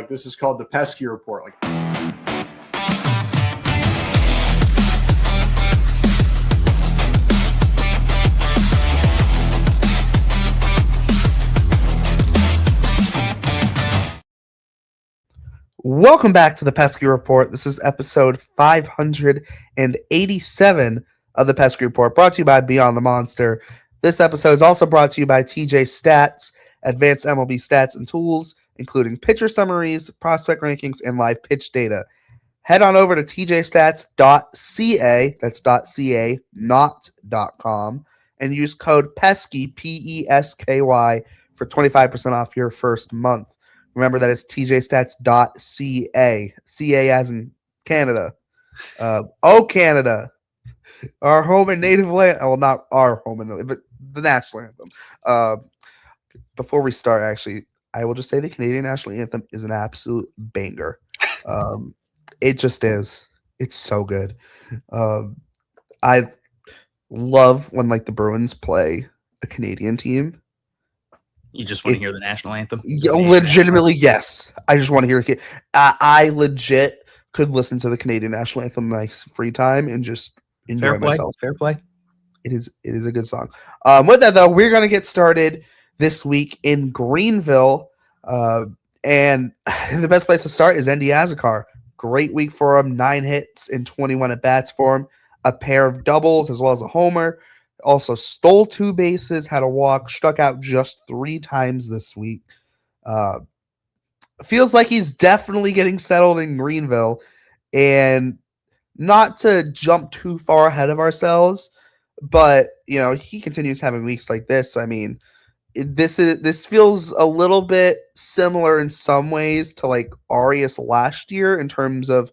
Like, this is called the Pesky Report. Like, welcome back to the Pesky Report. This is episode 587 of the Pesky Report, brought to you by Beyond the Monster. This episode is also brought to you by TJ Stats, advanced MLB stats and tools, including pitcher summaries, prospect rankings, and live pitch data. Head on over to tjstats.ca, that's .ca, not .com, and use code PESKY, P-E-S-K-Y, for 25% off your first month. Remember, that is tjstats.ca, CA as in Canada. Canada, our home and native land. Well, not our home and native, but the national anthem. Before we start, actually, I will just say the Canadian national anthem is an absolute banger. It just is. It's so good. I love when like the Bruins play a Canadian team. You just want to hear the national anthem? Yeah, legitimately, yes. I just want to hear it. I legit could listen to the Canadian national anthem in my free time and just enjoy myself. Fair play. It is a good song. With that, though, we're going to get started this week in Greenville. And the best place to start is Enddy Azocar. Great week for him. 9 hits and 21 at-bats for him. A pair of doubles as well as a homer. Also stole 2 bases, had a walk, struck out just 3 times this week. Feels like he's definitely getting settled in Greenville. And not to jump too far ahead of ourselves, but he continues having weeks like this. I mean, this feels a little bit similar in some ways to like Arias last year in terms of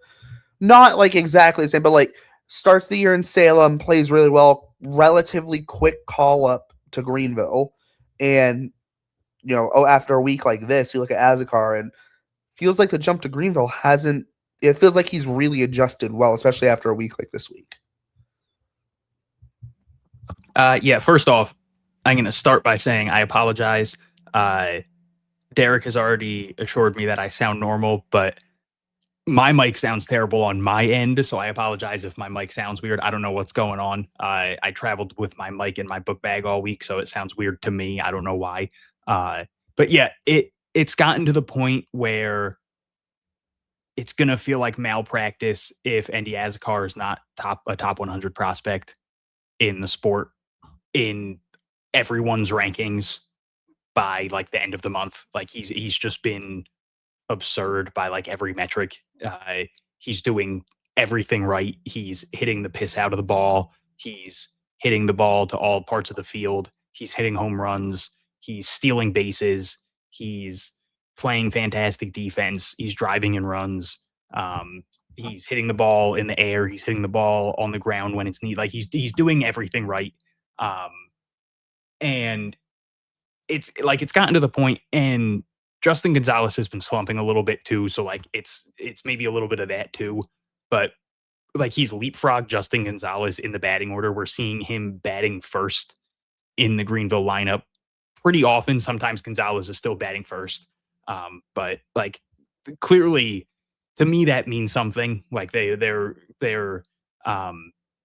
not like exactly the same, but like starts the year in Salem, plays really well, relatively quick call up to Greenville, and after a week like this, you look at Azocar and feels like the jump to Greenville hasn't. It feels like he's really adjusted well, especially after a week like this week. First off, I'm going to start by saying I apologize. Derrik has already assured me that I sound normal, but my mic sounds terrible on my end, so I apologize if my mic sounds weird. I don't know what's going on. I traveled with my mic in my book bag all week, so it sounds weird to me. I don't know why. But yeah, it's gotten to the point where it's going to feel like malpractice if Enddy Azocar is not a top 100 prospect in the sport in everyone's rankings by like the end of the month. Like he's just been absurd by like every metric. He's doing everything right. He's hitting the piss out of the ball. He's hitting the ball to all parts of the field. He's hitting home runs. He's stealing bases. He's playing fantastic defense. He's driving in runs. He's hitting the ball in the air. He's hitting the ball on the ground when it's needed. Like he's doing everything right. And it's gotten to the point, and Justin Gonzalez has been slumping a little bit too. So like it's maybe a little bit of that too, but like he's leapfrogged Justin Gonzalez in the batting order. We're seeing him batting first in the Greenville lineup pretty often. Sometimes Gonzalez is still batting first. But like clearly to me, that means something. Like they're prioritizing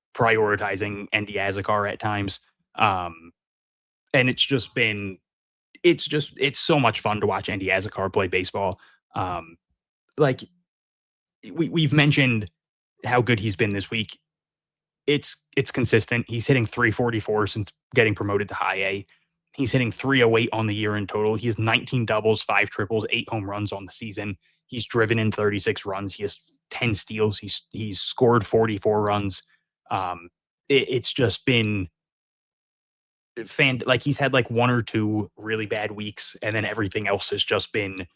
Enddy Azocar at times. And it's so much fun to watch Enddy Azocar play baseball. Like we've mentioned how good he's been this week. It's consistent. He's hitting 344 since getting promoted to high A. He's hitting 308 on the year in total. He has 19 doubles, 5 triples, 8 home runs on the season. He's driven in 36 runs. He has 10 steals. He's scored 44 runs. It's just been like he's had like 1 or 2 really bad weeks, and then everything else has just been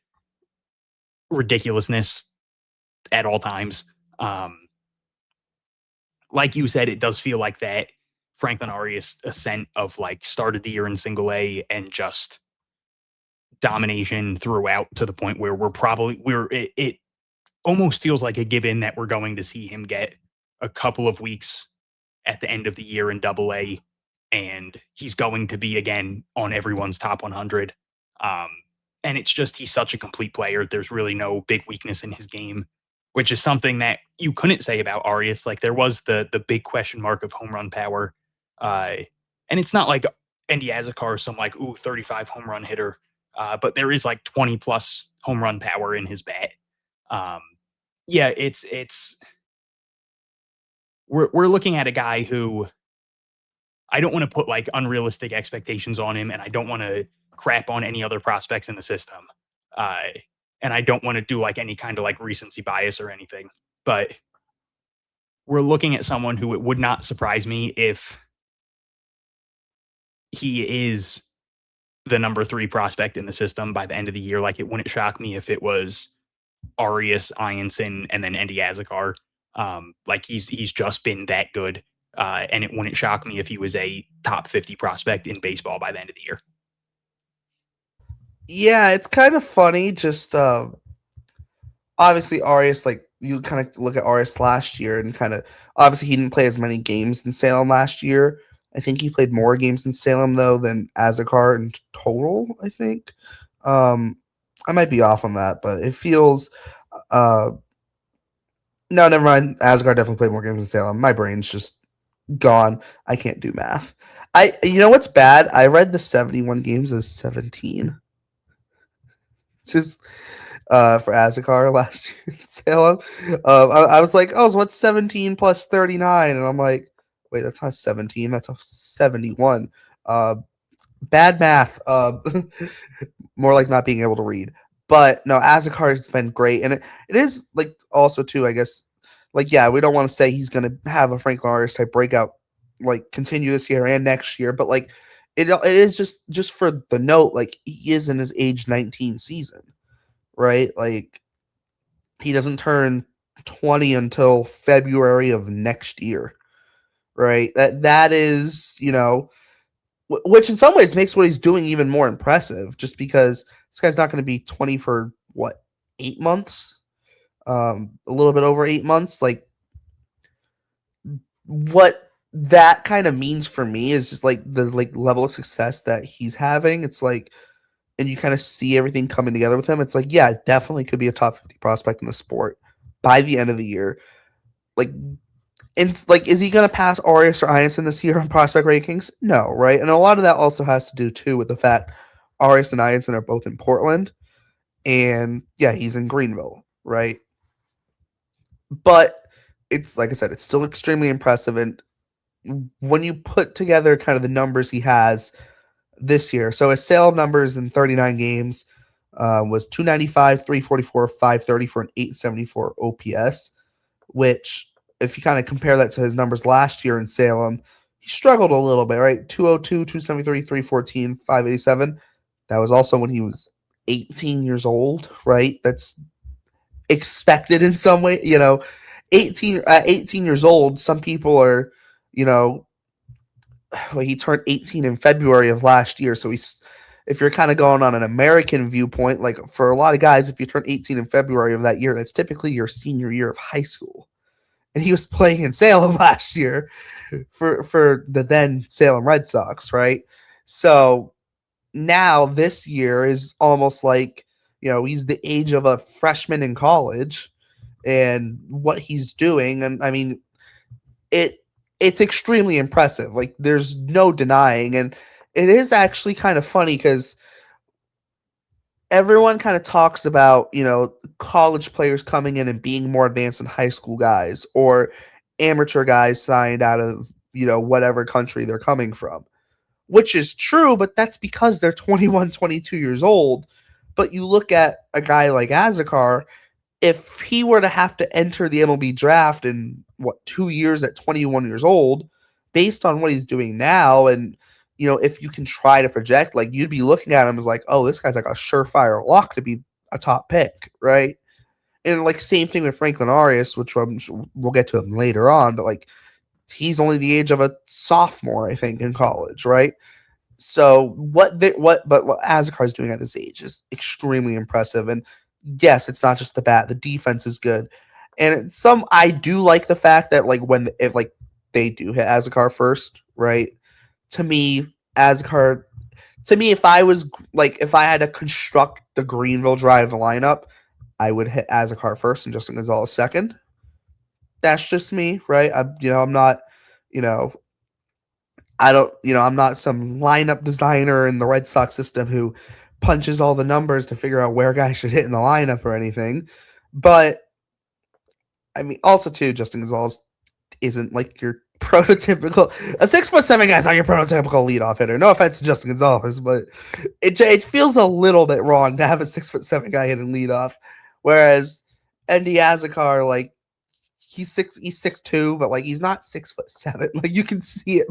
ridiculousness at all times. Like you said, it does feel like that Franklin Arias ascent of like started the year in single A and just domination throughout to the point where it almost feels like a given that we're going to see him get a couple of weeks at the end of the year in double A, and he's going to be again on everyone's top 100. And it's just he's such a complete player. There's really no big weakness in his game, which is something that you couldn't say about Arias. Like there was the big question mark of home run power. And it's not like Enddy Azocar is some like, 35 home run hitter. But there is like 20 plus home run power in his bat. Yeah, we're looking at a guy who I don't want to put like unrealistic expectations on him, and I don't want to crap on any other prospects in the system. And I don't want to do like any kind of like recency bias or anything, but we're looking at someone who it would not surprise me if he is the number 3 prospect in the system by the end of the year. Like it wouldn't shock me if it was Arias, Ianson, and then Enddy Azocar. Like he's just been that good. And it wouldn't shock me if he was a top 50 prospect in baseball by the end of the year. Yeah, it's kind of funny. Just obviously Arias, like you kind of look at Arias last year and kind of obviously he didn't play as many games in Salem last year. I think he played more games in Salem though than Azocar in total. I think I might be off on that, but it feels. No, never mind. Azocar definitely played more games in Salem. My brain's just gone. I can't do math. You know what's bad? I read the 71 games as 17. Just for Azocar last year in Salem. I was like, oh, so what's 17 plus 39? And I'm like, wait, that's not 17. That's a 71. Bad math. More like not being able to read. But no, Azocar has been great. And it is like also too, I guess, like, yeah, we don't want to say he's going to have a Franklin Arias type breakout, like continue this year and next year. But like, it is just for the note, like he is in his age 19 season, right? Like he doesn't turn 20 until February of next year, right? That is, which in some ways makes what he's doing even more impressive, just because this guy's not going to be 20 for what, 8 months, a little bit over 8 months. Like what that kind of means for me is just like the level of success that he's having. It's like, and you kind of see everything coming together with him. It's like, yeah, definitely could be a top 50 prospect in the sport by the end of the year. Like, and like, is he going to pass Arias or Ianson this year on prospect rankings? No, right? And a lot of that also has to do too with the fact Arias and Ianson are both in Portland, and yeah, he's in Greenville, right? But it's like I said, it's still extremely impressive. And when you put together kind of the numbers he has this year, so his Salem numbers in 39 games was 295, 344, 530 for an 874 OPS, which if you kind of compare that to his numbers last year in Salem, he struggled a little bit, right? 202, 273, 314, 587. That was also when he was 18 years old, right? That's expected in some way, 18 years old. Some people are, well, he turned 18 in February of last year. So if you're kind of going on an American viewpoint, like for a lot of guys, if you turn 18 in February of that year, that's typically your senior year of high school. And he was playing in Salem last year for the then Salem Red Sox, right? So now this year is almost like, he's the age of a freshman in college and what he's doing. And I mean, it's extremely impressive. Like there's no denying. And it is actually kind of funny because everyone kind of talks about, college players coming in and being more advanced than high school guys or amateur guys signed out of, whatever country they're coming from, which is true, but that's because they're 21, 22 years old. But you look at a guy like Azocar, if he were to have to enter the MLB draft in 2 years at 21 years old, based on what he's doing now, and if you can try to project, like you'd be looking at him as like, oh, this guy's like a surefire lock to be a top pick, right? And like same thing with Franklin Arias, which we'll get to him later on, but like he's only the age of a sophomore, I think, in college, right? So what Azocar is doing at this age is extremely impressive. And yes, it's not just the bat; the defense is good. And I do like the fact that like if they do hit Azocar first, right? To me, if I had to construct the Greenville drive lineup, I would hit Azocar first and Justin Gonzalez second. That's just me, right? I'm not, you know, I'm not some lineup designer in the Red Sox system who punches all the numbers to figure out where guys should hit in the lineup or anything. But I mean, also too, Justin Gonzalez isn't like your prototypical. A 6'7" guy's not your prototypical leadoff hitter. No offense to Justin Gonzalez, but it feels a little bit wrong to have a 6'7" guy hitting leadoff, whereas Enddy Azocar, like, he's 6'2", but like he's not 6'7". Like, you can see it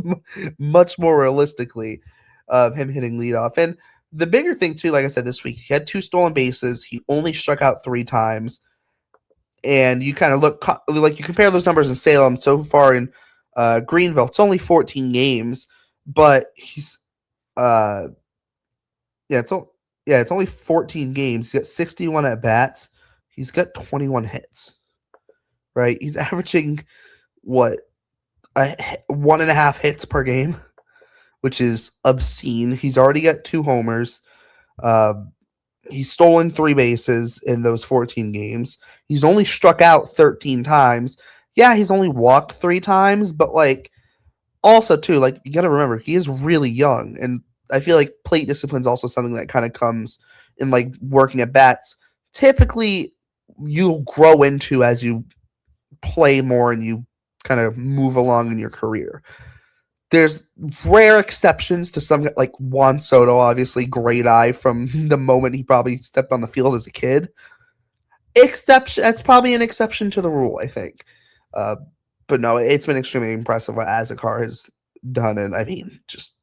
much more realistically of him hitting leadoff. And the bigger thing too, like I said, this week he had 2 stolen bases. He only struck out 3 times. And you kind of you compare those numbers in Salem so far in Greenville. It's only 14 games, but he's it's only 14 games. He's got 61 at bats. He's got 21 hits. Right, he's averaging 1.5 hits per game, which is obscene. He's already got 2 homers. He's stolen 3 bases in those 14 games. He's only struck out 13 times. Yeah, he's only walked 3 times, but like also too, like you got to remember he is really young, and I feel like plate discipline is also something that kind of comes in like working at bats. Typically, you'll grow into as you play more and you kind of move along in your career. There's rare exceptions to some, like Juan Soto, obviously great eye from the moment he probably stepped on the field as a kid. That's probably an exception to the rule, I think. But no, it's been extremely impressive what Azocar has done, and I mean, just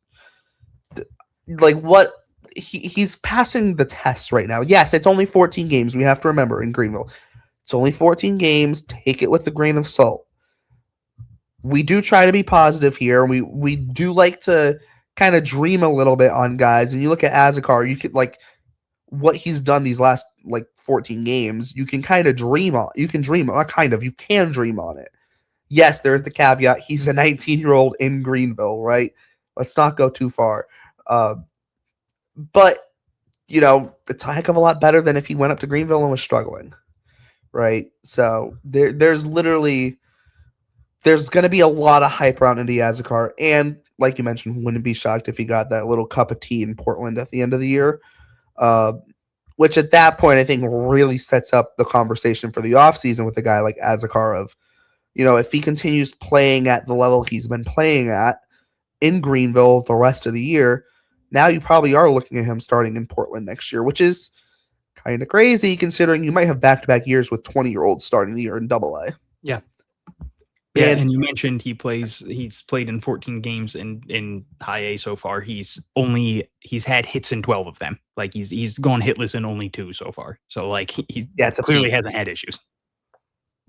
like what he's passing the test right now. Yes, it's only 14 games. We have to remember in Greenville, it's only 14 games. Take it with a grain of salt. We do try to be positive here. We do like to kind of dream a little bit on guys. And you look at Azocar, you could like what he's done these last like 14 games. You can kind of dream on. You can dream on. Not kind of. You can dream on it. Yes, there's the caveat. He's a 19-year-old in Greenville, right? Let's not go too far. But it's a heck of a lot better than if he went up to Greenville and was struggling, right? So there's going to be a lot of hype around Enddy Azocar, and like you mentioned, wouldn't be shocked if he got that little cup of tea in Portland at the end of the year, which at that point I think really sets up the conversation for the offseason with a guy like Azocar of, if he continues playing at the level he's been playing at in Greenville the rest of the year, now you probably are looking at him starting in Portland next year, which is kind of crazy considering you might have back-to-back years with 20-year-olds starting the year in AA. Yeah. Yeah, and you mentioned he's played in 14 games in high A so far. He's had hits in 12 of them. Like he's gone hitless in only 2 so far. So like he clearly hasn't had issues.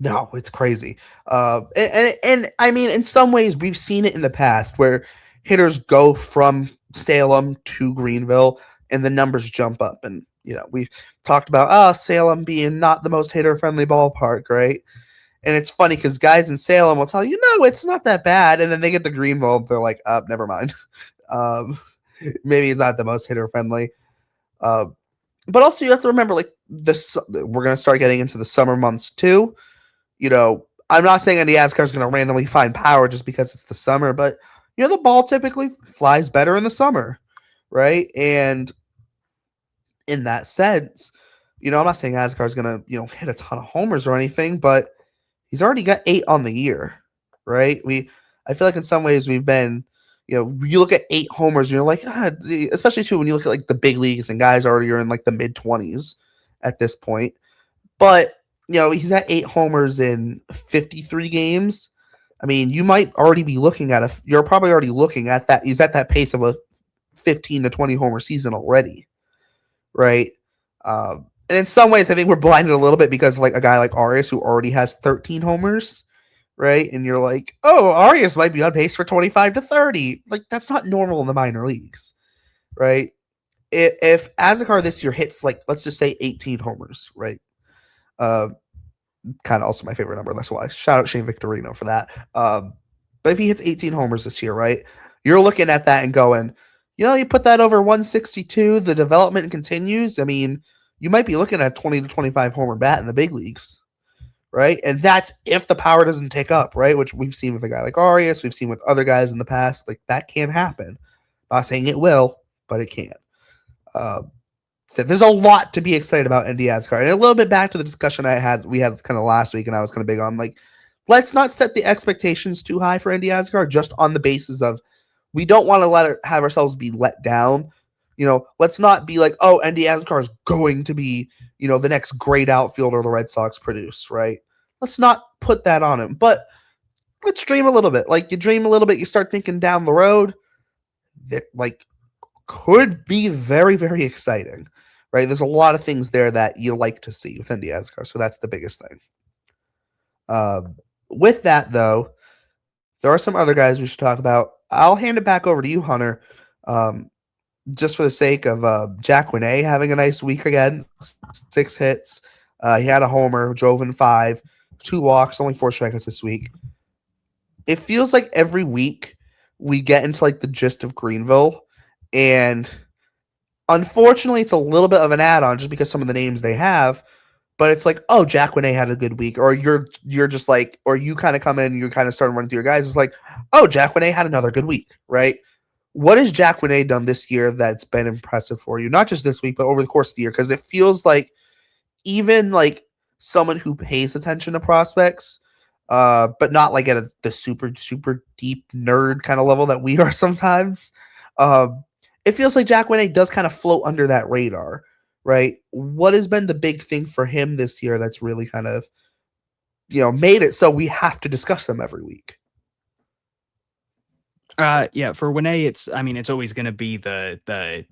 No, it's crazy. And I mean, in some ways we've seen it in the past where hitters go from Salem to Greenville and the numbers jump up. And we've talked about Salem being not the most hitter-friendly ballpark, right? And it's funny because guys in Salem will tell you, no, it's not that bad. And then they get to Greenville, they're like, never mind. Maybe it's not the most hitter-friendly. But also you have to remember, like, we're going to start getting into the summer months too. I'm not saying Enddy Azocar is going to randomly find power just because it's the summer, but, the ball typically flies better in the summer, right? And in that sense, I'm not saying Azocar is going to, hit a ton of homers or anything, but he's already got 8 on the year, right? I feel like in some ways we've been, you look at 8 homers and you're like, especially too when you look at like the big leagues and guys already are in like the mid-20s at this point. But, he's at 8 homers in 53 games. I mean, you might already be looking at you're probably already looking at that. He's at that pace of a 15 to 20 homer season already, right? And in some ways, I think we're blinded a little bit because of like a guy like Arias who already has 13 homers, right? And you're like, oh, Arias might be on pace for 25 to 30. Like, that's not normal in the minor leagues, right? If Azocar this year hits, like, let's just say 18 homers, right? Kind of also my favorite number. That's why. Shout out Shane Victorino for that. But if he hits 18 homers this year, right? You're looking at that and going, you put that over 162, the development continues. I mean, you might be looking at 20 to 25 homer bat in the big leagues, right? And that's if the power doesn't take up, right? Which we've seen with a guy like Arias, we've seen with other guys in the past. Like, that can happen. Not saying it will, but it can. So there's a lot to be excited about Enddy Azocar. And a little bit back to the discussion we had kind of last week, and I was kind of big on, like, let's not set the expectations too high for Enddy Azocar just on the basis of we don't want to have ourselves be let down. Let's not be like, oh, Enddy Azocar is going to be, the next great outfielder the Red Sox produce, right? Let's not put that on him. But let's dream a little bit. Like, you dream a little bit, you start thinking down the road, that, like, could be very, very exciting, right? There's a lot of things there that you like to see with Enddy Azocar, so that's the biggest thing. With that, though, there are some other guys we should talk about. I'll hand it back over to you, Hunter, just for the sake of Jack Winay having a nice week again. 6 hits. He had a homer, drove in 5, 2 walks, only 4 strikeouts this week. It feels like every week we get into, like, the gist of Greenville, and unfortunately it's a little bit of an add-on just because some of the names they have, but it's like, oh, Jack Winay had a good week, or you're just like, or you kind of come in, you kind of start running through your guys, it's like, oh, Jack Winay had another good week, right? What has Jack Winay done this year that's been impressive for you? Not just this week, but over the course of the year, because it feels like even, like, someone who pays attention to prospects, but not like at the super, super deep nerd kind of level that we are sometimes, it feels like Jack Winay does kind of float under that radar, right? What has been the big thing for him this year that's really kind of, made it so we have to discuss them every week? Yeah, for Winay, it's always going to be the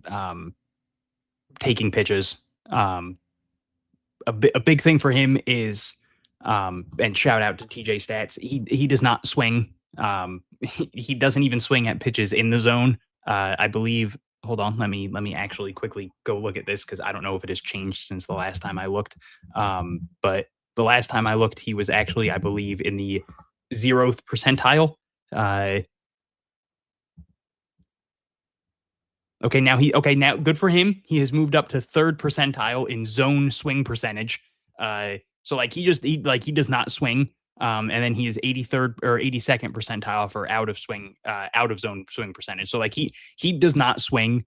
taking pitches. A big thing for him is, and shout out to TJ Stats, he does not swing. He doesn't even swing at pitches in the zone. I believe. Hold on, let me actually quickly go look at this because I don't know if it has changed since the last time I looked. But the last time I looked, he was actually, I believe, in the 0th percentile. Now good for him. He has moved up to 3rd percentile in zone swing percentage. So like he does not swing. And then he is 83rd or 82nd percentile for out of zone swing percentage. So like he does not swing,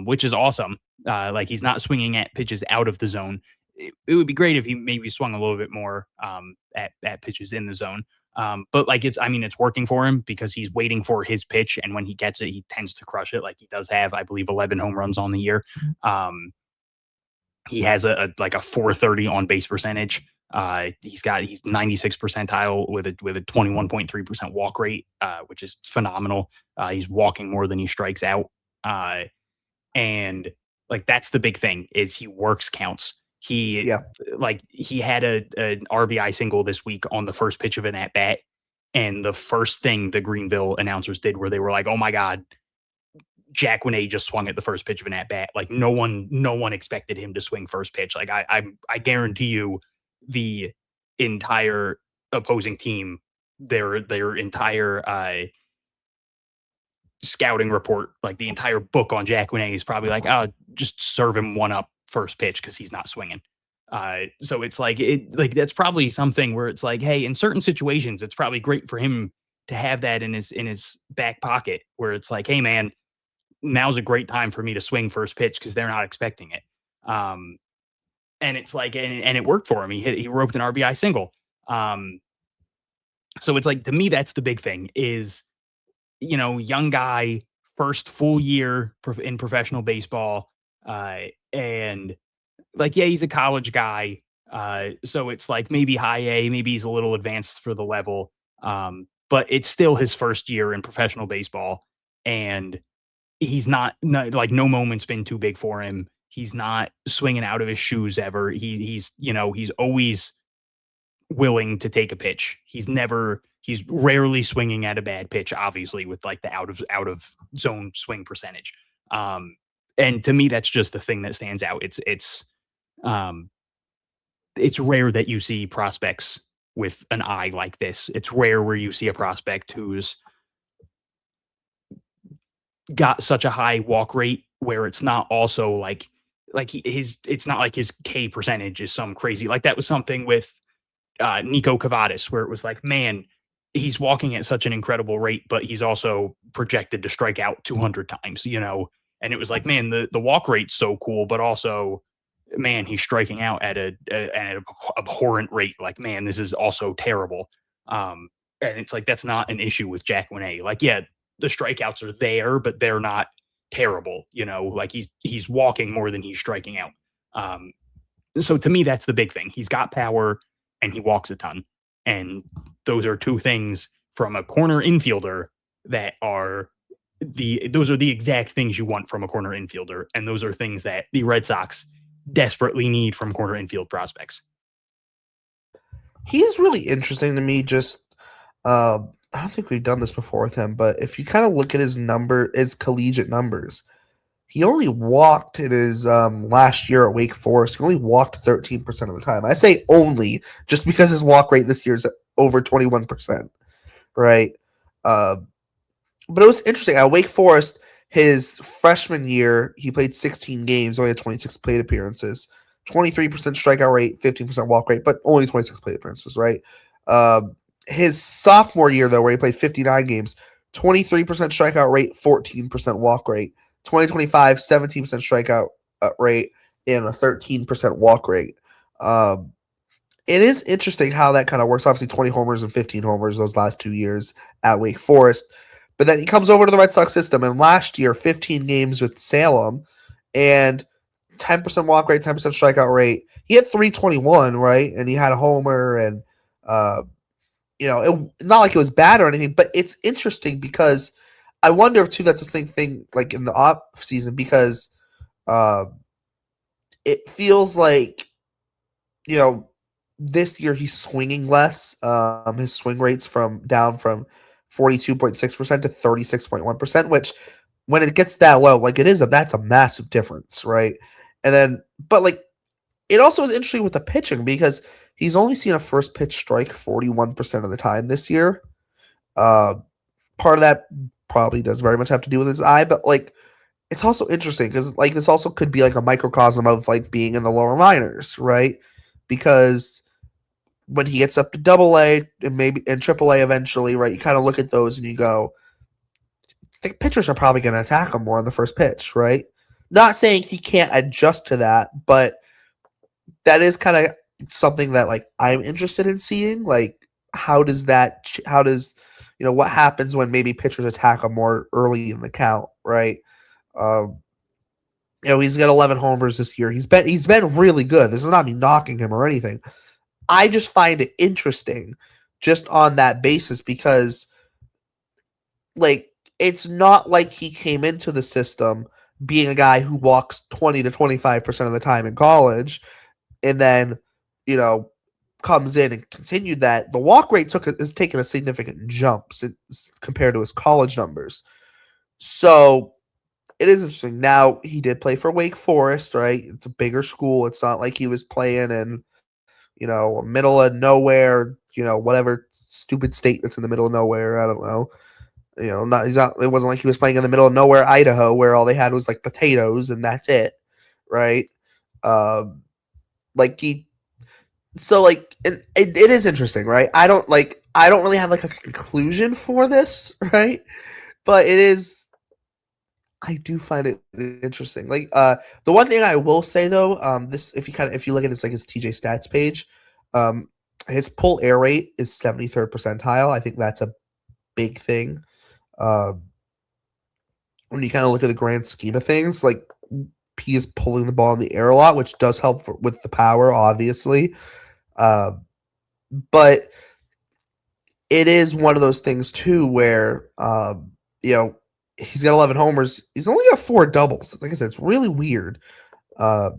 which is awesome. Like he's not swinging at pitches out of the zone. It would be great if he maybe swung a little bit more at pitches in the zone. But like it's working for him because he's waiting for his pitch, and when he gets it, he tends to crush it. Like he does have, I believe, 11 home runs on the year. He has a 430 on base percentage. He's 96th percentile with a 21.3% walk rate, which is phenomenal. He's walking more than he strikes out. And like that's the big thing is he works counts. He had an RBI single this week on the first pitch of an at bat, and the first thing the Greenville announcers did where they were like, "Oh my God, Jack Winay just swung at the first pitch of an at bat." Like no one expected him to swing first pitch. Like I guarantee you, the entire opposing team, their entire scouting report, like the entire book on Jack Winay is probably like, oh, just serve him one up first pitch because he's not swinging. So it's like that's probably something where it's like, hey, in certain situations, it's probably great for him to have that in his back pocket where it's like, hey man, now's a great time for me to swing first pitch because they're not expecting it. And it's like, and it worked for him. He roped an RBI single. So it's like, to me, that's the big thing is, young guy, first full year in professional baseball. And like, yeah, he's a college guy. So it's like maybe high A, maybe he's a little advanced for the level. But it's still his first year in professional baseball. And he's not like no moment's been too big for him. He's not swinging out of his shoes ever. He's always willing to take a pitch. He's rarely swinging at a bad pitch, obviously, with like the out of zone swing percentage. And to me, that's just the thing that stands out. It's rare that you see prospects with an eye like this. It's rare where you see a prospect who's got such a high walk rate where it's not also like like it's not like his K percentage is some crazy, like that was something with Nico Cavadas, where it was like, man, he's walking at such an incredible rate, but he's also projected to strike out 200 times, and it was like, man, the walk rate's so cool, but also, man, he's striking out at an abhorrent rate. Like, man, this is also terrible. And it's like, that's not an issue with Jacqueline. Like, yeah, the strikeouts are there, but they're not terrible. Like he's walking more than he's striking out. So to me, that's the big thing. He's got power and he walks a ton. And those are two things from a corner infielder that are those are the exact things you want from a corner infielder. And those are things that the Red Sox desperately need from corner infield prospects. He's really interesting to me. Just, I don't think we've done this before with him, but if you kind of look at his collegiate numbers, he only walked in his last year at Wake Forest. He only walked 13% of the time. I say only just because his walk rate this year is over 21%, right? But it was interesting. At Wake Forest, his freshman year, he played 16 games, only had 26 plate appearances, 23% strikeout rate, 15% walk rate, but only 26 plate appearances, right? His sophomore year, though, where he played 59 games, 23% strikeout rate, 14% walk rate. 2025, 17% strikeout rate and a 13% walk rate. It is interesting how that kind of works. Obviously, 20 homers and 15 homers those last 2 years at Wake Forest. But then he comes over to the Red Sox system, and last year, 15 games with Salem and 10% walk rate, 10% strikeout rate. He had 321, right? And he had a homer, and not like it was bad or anything, but it's interesting because I wonder if too that's the same thing like in the off season, because it feels like this year he's swinging less. His swing rates down from 42.6% to 36.1%, which when it gets that low, like that's a massive difference, right? And then, but like it also is interesting with the pitching because he's only seen a first pitch strike 41% of the time this year. Part of that probably does very much have to do with his eye, but like it's also interesting because like this also could be like a microcosm of like being in the lower minors, right? Because when he gets up to AA and maybe and AAA eventually, right, you kind of look at those and you go, I think pitchers are probably going to attack him more on the first pitch, right? Not saying he can't adjust to that, but that is kind of something that like I'm interested in seeing. Like, what happens when maybe pitchers attack him more early in the count, right? He's got 11 homers this year. He's been really good. This is not me knocking him or anything. I just find it interesting just on that basis because like it's not like he came into the system being a guy who walks 20 to 25% of the time in college and then, comes in and continued that. The walk rate has taken a significant jump compared to his college numbers. So it is interesting. Now, he did play for Wake Forest, right? It's a bigger school. It's not like he was playing in, middle of nowhere, whatever stupid state that's in the middle of nowhere. I don't know. It wasn't like he was playing in the middle of nowhere, Idaho, where all they had was like potatoes and that's it, right? It is interesting, right? I don't really have like a conclusion for this, right? But I do find it interesting. Like the one thing I will say though, if you look at his TJ stats page, his pull air rate is 73rd percentile. I think that's a big thing. When you kind of look at the grand scheme of things, like he is pulling the ball in the air a lot, which does help with the power, obviously. But it is one of those things too where he's got 11 homers. He's only got 4 doubles. Like I said, it's really weird. You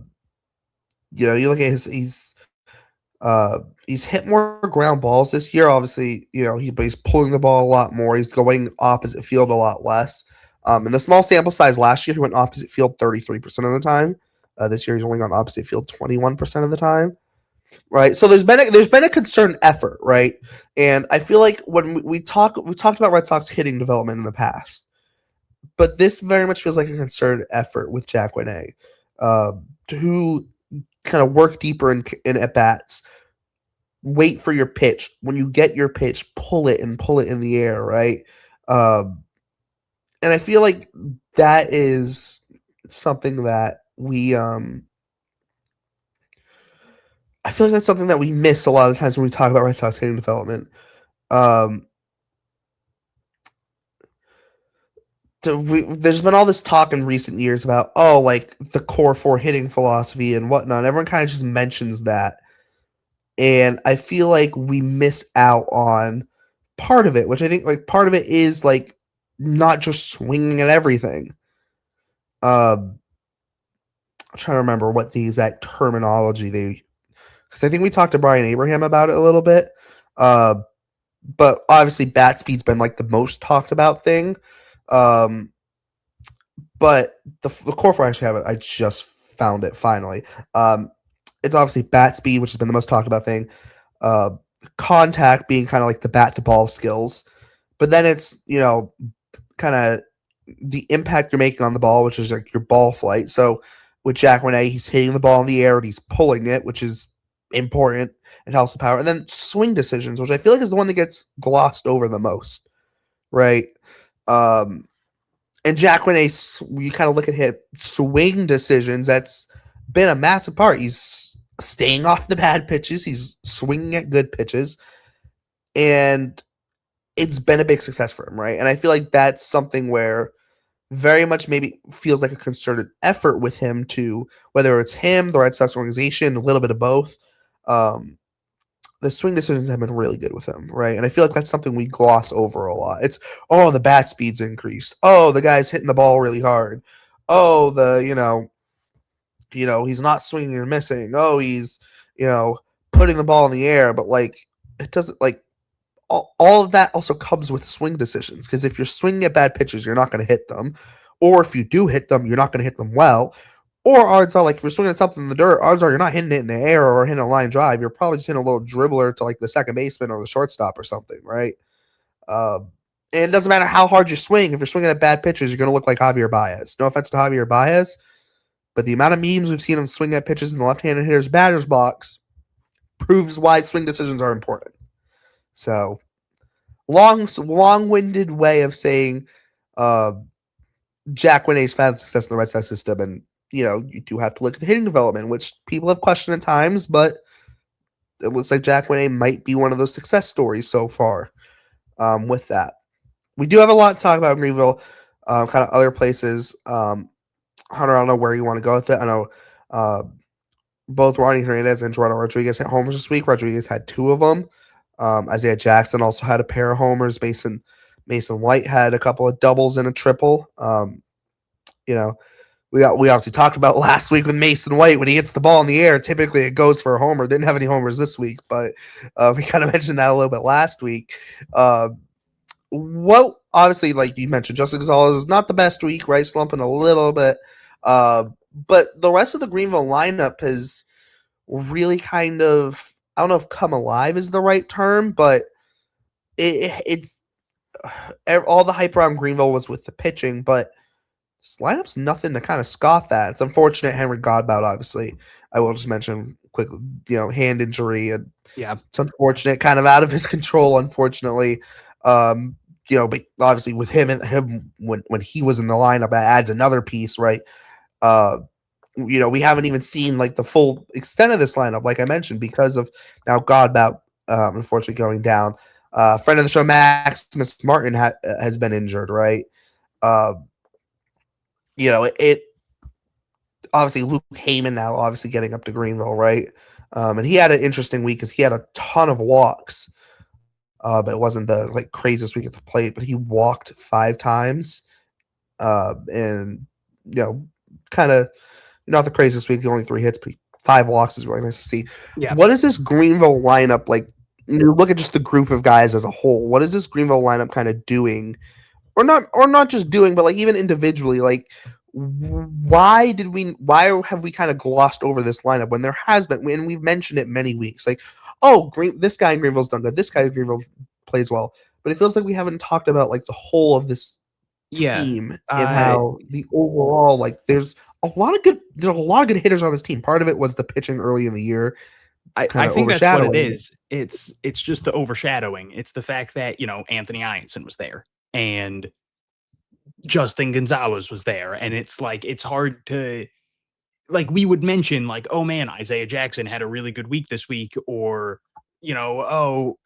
look at he's hit more ground balls this year. Obviously, but he's pulling the ball a lot more. He's going opposite field a lot less. In the small sample size last year, he went opposite field 33% of the time. This year, he's only gone opposite field 21% of the time. Right, so there's been a concerted effort, right? And I feel like when we talked about Red Sox hitting development in the past, but this very much feels like a concerted effort with Jacqueline. to kind of work deeper in at bats. Wait for your pitch. When you get your pitch, pull it in the air, right? And I feel like that is something that we I feel like that's something that we miss a lot of times when we talk about Red Sox hitting development. There's been all this talk in recent years about, like the core 4 hitting philosophy and whatnot. Everyone kind of just mentions that. And I feel like we miss out on part of it, which I think like part of it is like not just swinging at everything. I'm trying to remember what the exact terminology because I think we talked to Brian Abraham about it a little bit. But obviously bat speed's been like the most talked about thing. But the core 4, I actually have it. I just found it finally. It's obviously bat speed, which has been the most talked about thing. Contact being kind of like the bat to ball skills, but then it's kind of the impact you're making on the ball, which is like your ball flight. So with Jack Renee, he's hitting the ball in the air and he's pulling it, which is important and helps the power. And then swing decisions, which I feel like is the one that gets glossed over the most, right? And Jack Renee, you kind of look at his swing decisions. That's been a massive part. He's staying off the bad pitches. He's swinging at good pitches. And it's been a big success for him, right? And I feel like that's something where very much maybe feels like a concerted effort with him to, whether it's him, the Red Sox organization, a little bit of both. The swing decisions have been really good with him, right? And I feel like that's something we gloss over a lot. It's, the bat speed's increased. The guy's hitting the ball really hard. He's not swinging and missing. He's, putting the ball in the air. But, like, it doesn't, like, all of that also comes with swing decisions. Because if you're swinging at bad pitches, you're not going to hit them. Or if you do hit them, you're not going to hit them well. Or odds are, like, if you're swinging at something in the dirt, odds are you're not hitting it in the air or hitting a line drive. You're probably just hitting a little dribbler to, like, the second baseman or the shortstop or something, right? And it doesn't matter how hard you swing. If you're swinging at bad pitches, you're going to look like Javier Baez. No offense to Javier Baez, but the amount of memes we've seen him swing at pitches in the left-handed hitter's batter's box proves why swing decisions are important. So, long-winded way of saying Jack Renee's found success in the Red Sox system, and you do have to look at the hitting development, which people have questioned at times, but it looks like Jack Renee might be one of those success stories so far. With that, we do have a lot to talk about in Greenville, kind of other places. Hunter, I don't know where you want to go with it. I know both Ronnie Hernandez and Gerardo Rodriguez hit homers this week. Rodriguez had 2 of them. Isaiah Jackson also had a pair of homers. Mason White had a couple of doubles and a triple. We obviously talked about last week with Mason White. When he hits the ball in the air, typically it goes for a homer. Didn't have any homers this week, but we kind of mentioned that a little bit last week. What obviously, like you mentioned, Justin Gonzalez is not the best week, right? Slumping a little bit. But the rest of the Greenville lineup has really kind of, I don't know if come alive is the right term, but it's all the hype around Greenville was with the pitching, but this lineup's nothing to kind of scoff at. It's unfortunate Henry Godbout, obviously. I will just mention quickly, hand injury, and it's unfortunate, kind of out of his control, unfortunately. But obviously with him when he was in the lineup, that adds another piece, right? We haven't even seen like the full extent of this lineup, like I mentioned, because of now Godbout unfortunately going down. Friend of the show, Maximus Martin has been injured, right? It obviously Luke Heyman now obviously getting up to Greenville, right? And he had an interesting week because he had a ton of walks, but it wasn't the craziest week at the plate. But he walked 5 times, and kind of not the craziest week. Only 3 hits, but 5 walks is really nice to see. Yeah. What is this Greenville lineup like? You look at just the group of guys as a whole. What is this Greenville lineup kind of doing? Or not just doing, but like even individually, like why have we kind of glossed over this lineup when there has been, and we've mentioned it many weeks, like, this guy in Greenville's done good, this guy in Greenville plays well, but it feels like we haven't talked about like the whole of this team and how the overall, like, there's there's a lot of good hitters on this team. Part of it was the pitching early in the year. I kinda think that's what it overshadowing is. It's just the overshadowing. It's the fact that, Anthony Ianson was there and Justin Gonzalez was there. And it's like, it's hard to, like, we would mention, like, oh man, Isaiah Jackson had a really good week this week, or, oh,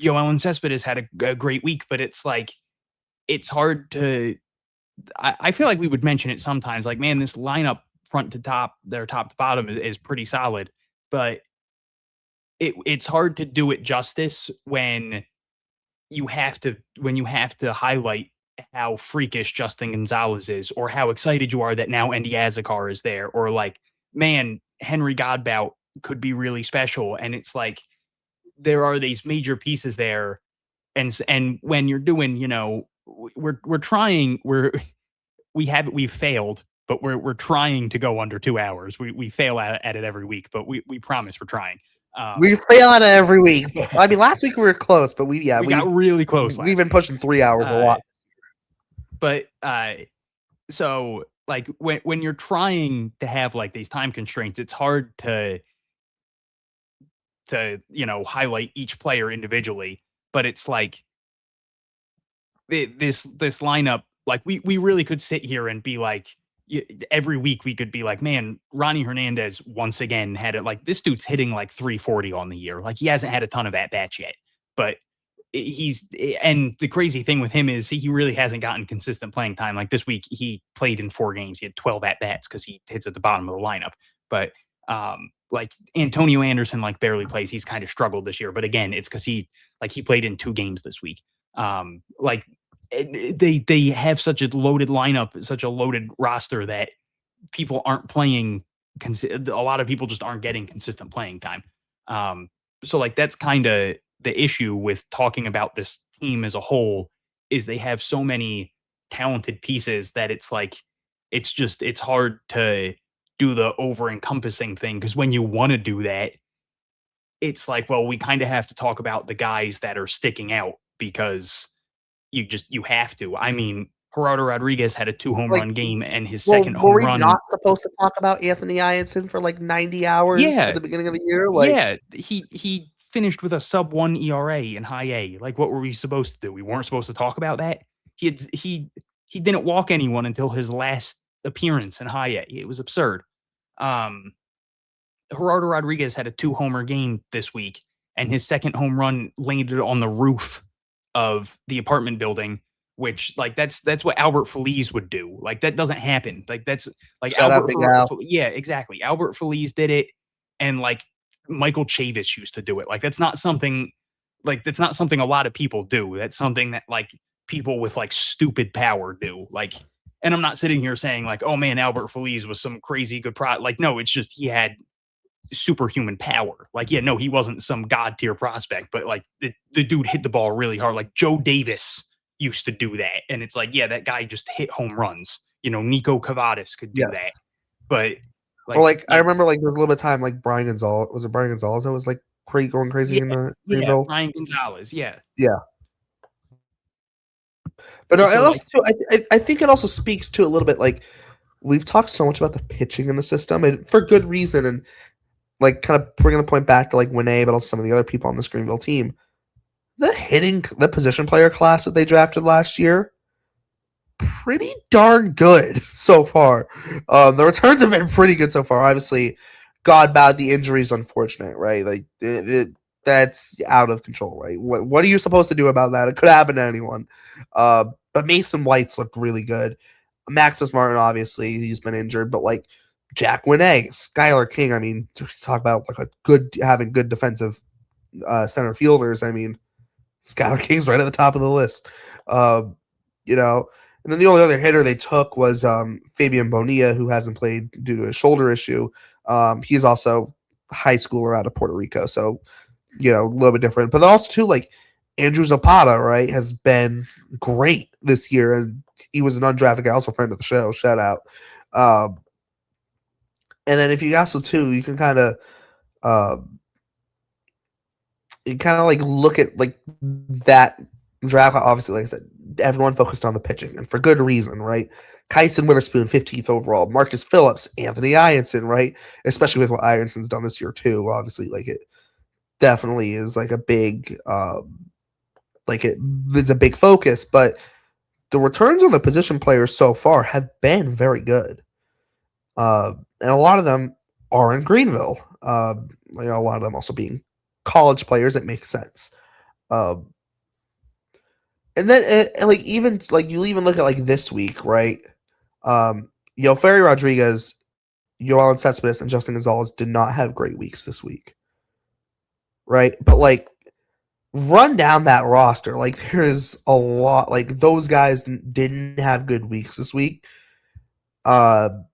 Yoelan Cespedes had a great week, but it's like, it's hard to, I feel like we would mention it sometimes, like, man, this lineup front to top, their top to bottom is pretty solid, but it's hard to do it justice when you have to highlight how freakish Justin Gonzalez is, or how excited you are that now Enddy Azocar is there, or like, man, Henry Godbout could be really special. And it's like, there are these major pieces there. And when you're doing, we're trying, we've failed, but we're trying to go under 2 hours. We fail at it every week, but we promise we're trying. We fail at it every week. I mean, last week we were close, but we got really close. We've been pushing 3 hours a lot. But so like when you're trying to have like these time constraints, it's hard to highlight each player individually. But it's like this lineup, like we really could sit here and be like, every week we could be like, man, Ronnie Hernandez once again had it. Like, this dude's hitting like 340 on the year. Like, he hasn't had a ton of at bats yet, but and the crazy thing with him is he really hasn't gotten consistent playing time. Like, this week he played in 4 games. He had 12 at bats because he hits at the bottom of the lineup. But like, Antonio Anderson like barely plays. He's kind of struggled this year, but again, it's because he played in 2 games this week. Like, they have such a loaded lineup, such a loaded roster, that people aren't playing. A lot of people just aren't getting consistent playing time. So like, that's kind of the issue with talking about this team as a whole, is they have so many talented pieces that it's like, it's hard to do the over encompassing thing. Because when you want to do that, it's like, well, we kind of have to talk about the guys that are sticking out, because you have to. I mean, Gerardo Rodriguez had a 2 home run game, and his second home run. Were we not supposed to talk about Anthony Ianson for like 90 hours at the beginning of the year? Like, he finished with a sub-1 ERA in high A. Like, what were we supposed to do? We weren't supposed to talk about that. He didn't walk anyone until his last appearance in high A. It was absurd. Gerardo Rodriguez had a 2-homer game this week, and his second home run landed on the roof of the apartment building, which, like, that's what Albert Feliz would do. Like, that doesn't happen. Like, that's like yeah, exactly. Albert Feliz did it, and like Michael Chavis used to do it. Like, that's not something a lot of people do. That's something that like people with like stupid power do. Like, and I'm not sitting here saying like, oh man, Albert Feliz was some crazy good like, no, it's just he had superhuman power. Like, yeah, no, he wasn't some god tier prospect, but like the dude hit the ball really hard. Like, Joe Davis used to do that, and it's like, yeah, that guy just hit home runs. Nico Cavadas could do that, but like, I remember like there was a little bit of time like Brian Gonzalez. Was it Brian Gonzalez that was like going crazy in the Greenville? Brian Gonzalez, yeah. But no, so, also too, I think it also speaks to a little bit, like, we've talked so much about the pitching in the system, and for good reason, and like kind of bringing the point back to like Winay, but also some of the other people on this Greenville team. The position player class that they drafted last year, pretty darn good so far. The returns have been pretty good so far. Obviously, God bad, the injury is unfortunate, right? Like, that's out of control, right? What are you supposed to do about that? It could happen to anyone. But Mason White's looked really good. Maximus Martin, obviously, he's been injured, but like Jack Winay, Skylar King, I mean, to talk about like having good defensive center fielders, I mean, Skylar King's right at the top of the list. And then the only other hitter they took was Fabian Bonilla, who hasn't played due to a shoulder issue. He's also a high schooler out of Puerto Rico, so a little bit different. But also too, like, Andrew Zapata, right, has been great this year, and he was an undrafted guy, also friend of the show. Shout out. And then if you also too, you can kind of like look at like that draft. Obviously, like I said, everyone focused on the pitching, and for good reason, right? Kyson Witherspoon, 15th overall. Marcus Phillips, Anthony Ianson, right? Especially with what Ianson's done this year too. Obviously, like it definitely is like a big, like it is a big focus. But the returns on the position players so far have been very good, and a lot of them are in Greenville. A lot of them also being college players. It makes sense. And then, like even like you even look at like this week, right? Ferry Rodriguez, Yoel Cespedes, and Justin Gonzalez did not have great weeks this week, right? But like, run down that roster. Like, there's a lot. Like, those guys didn't have good weeks this week. But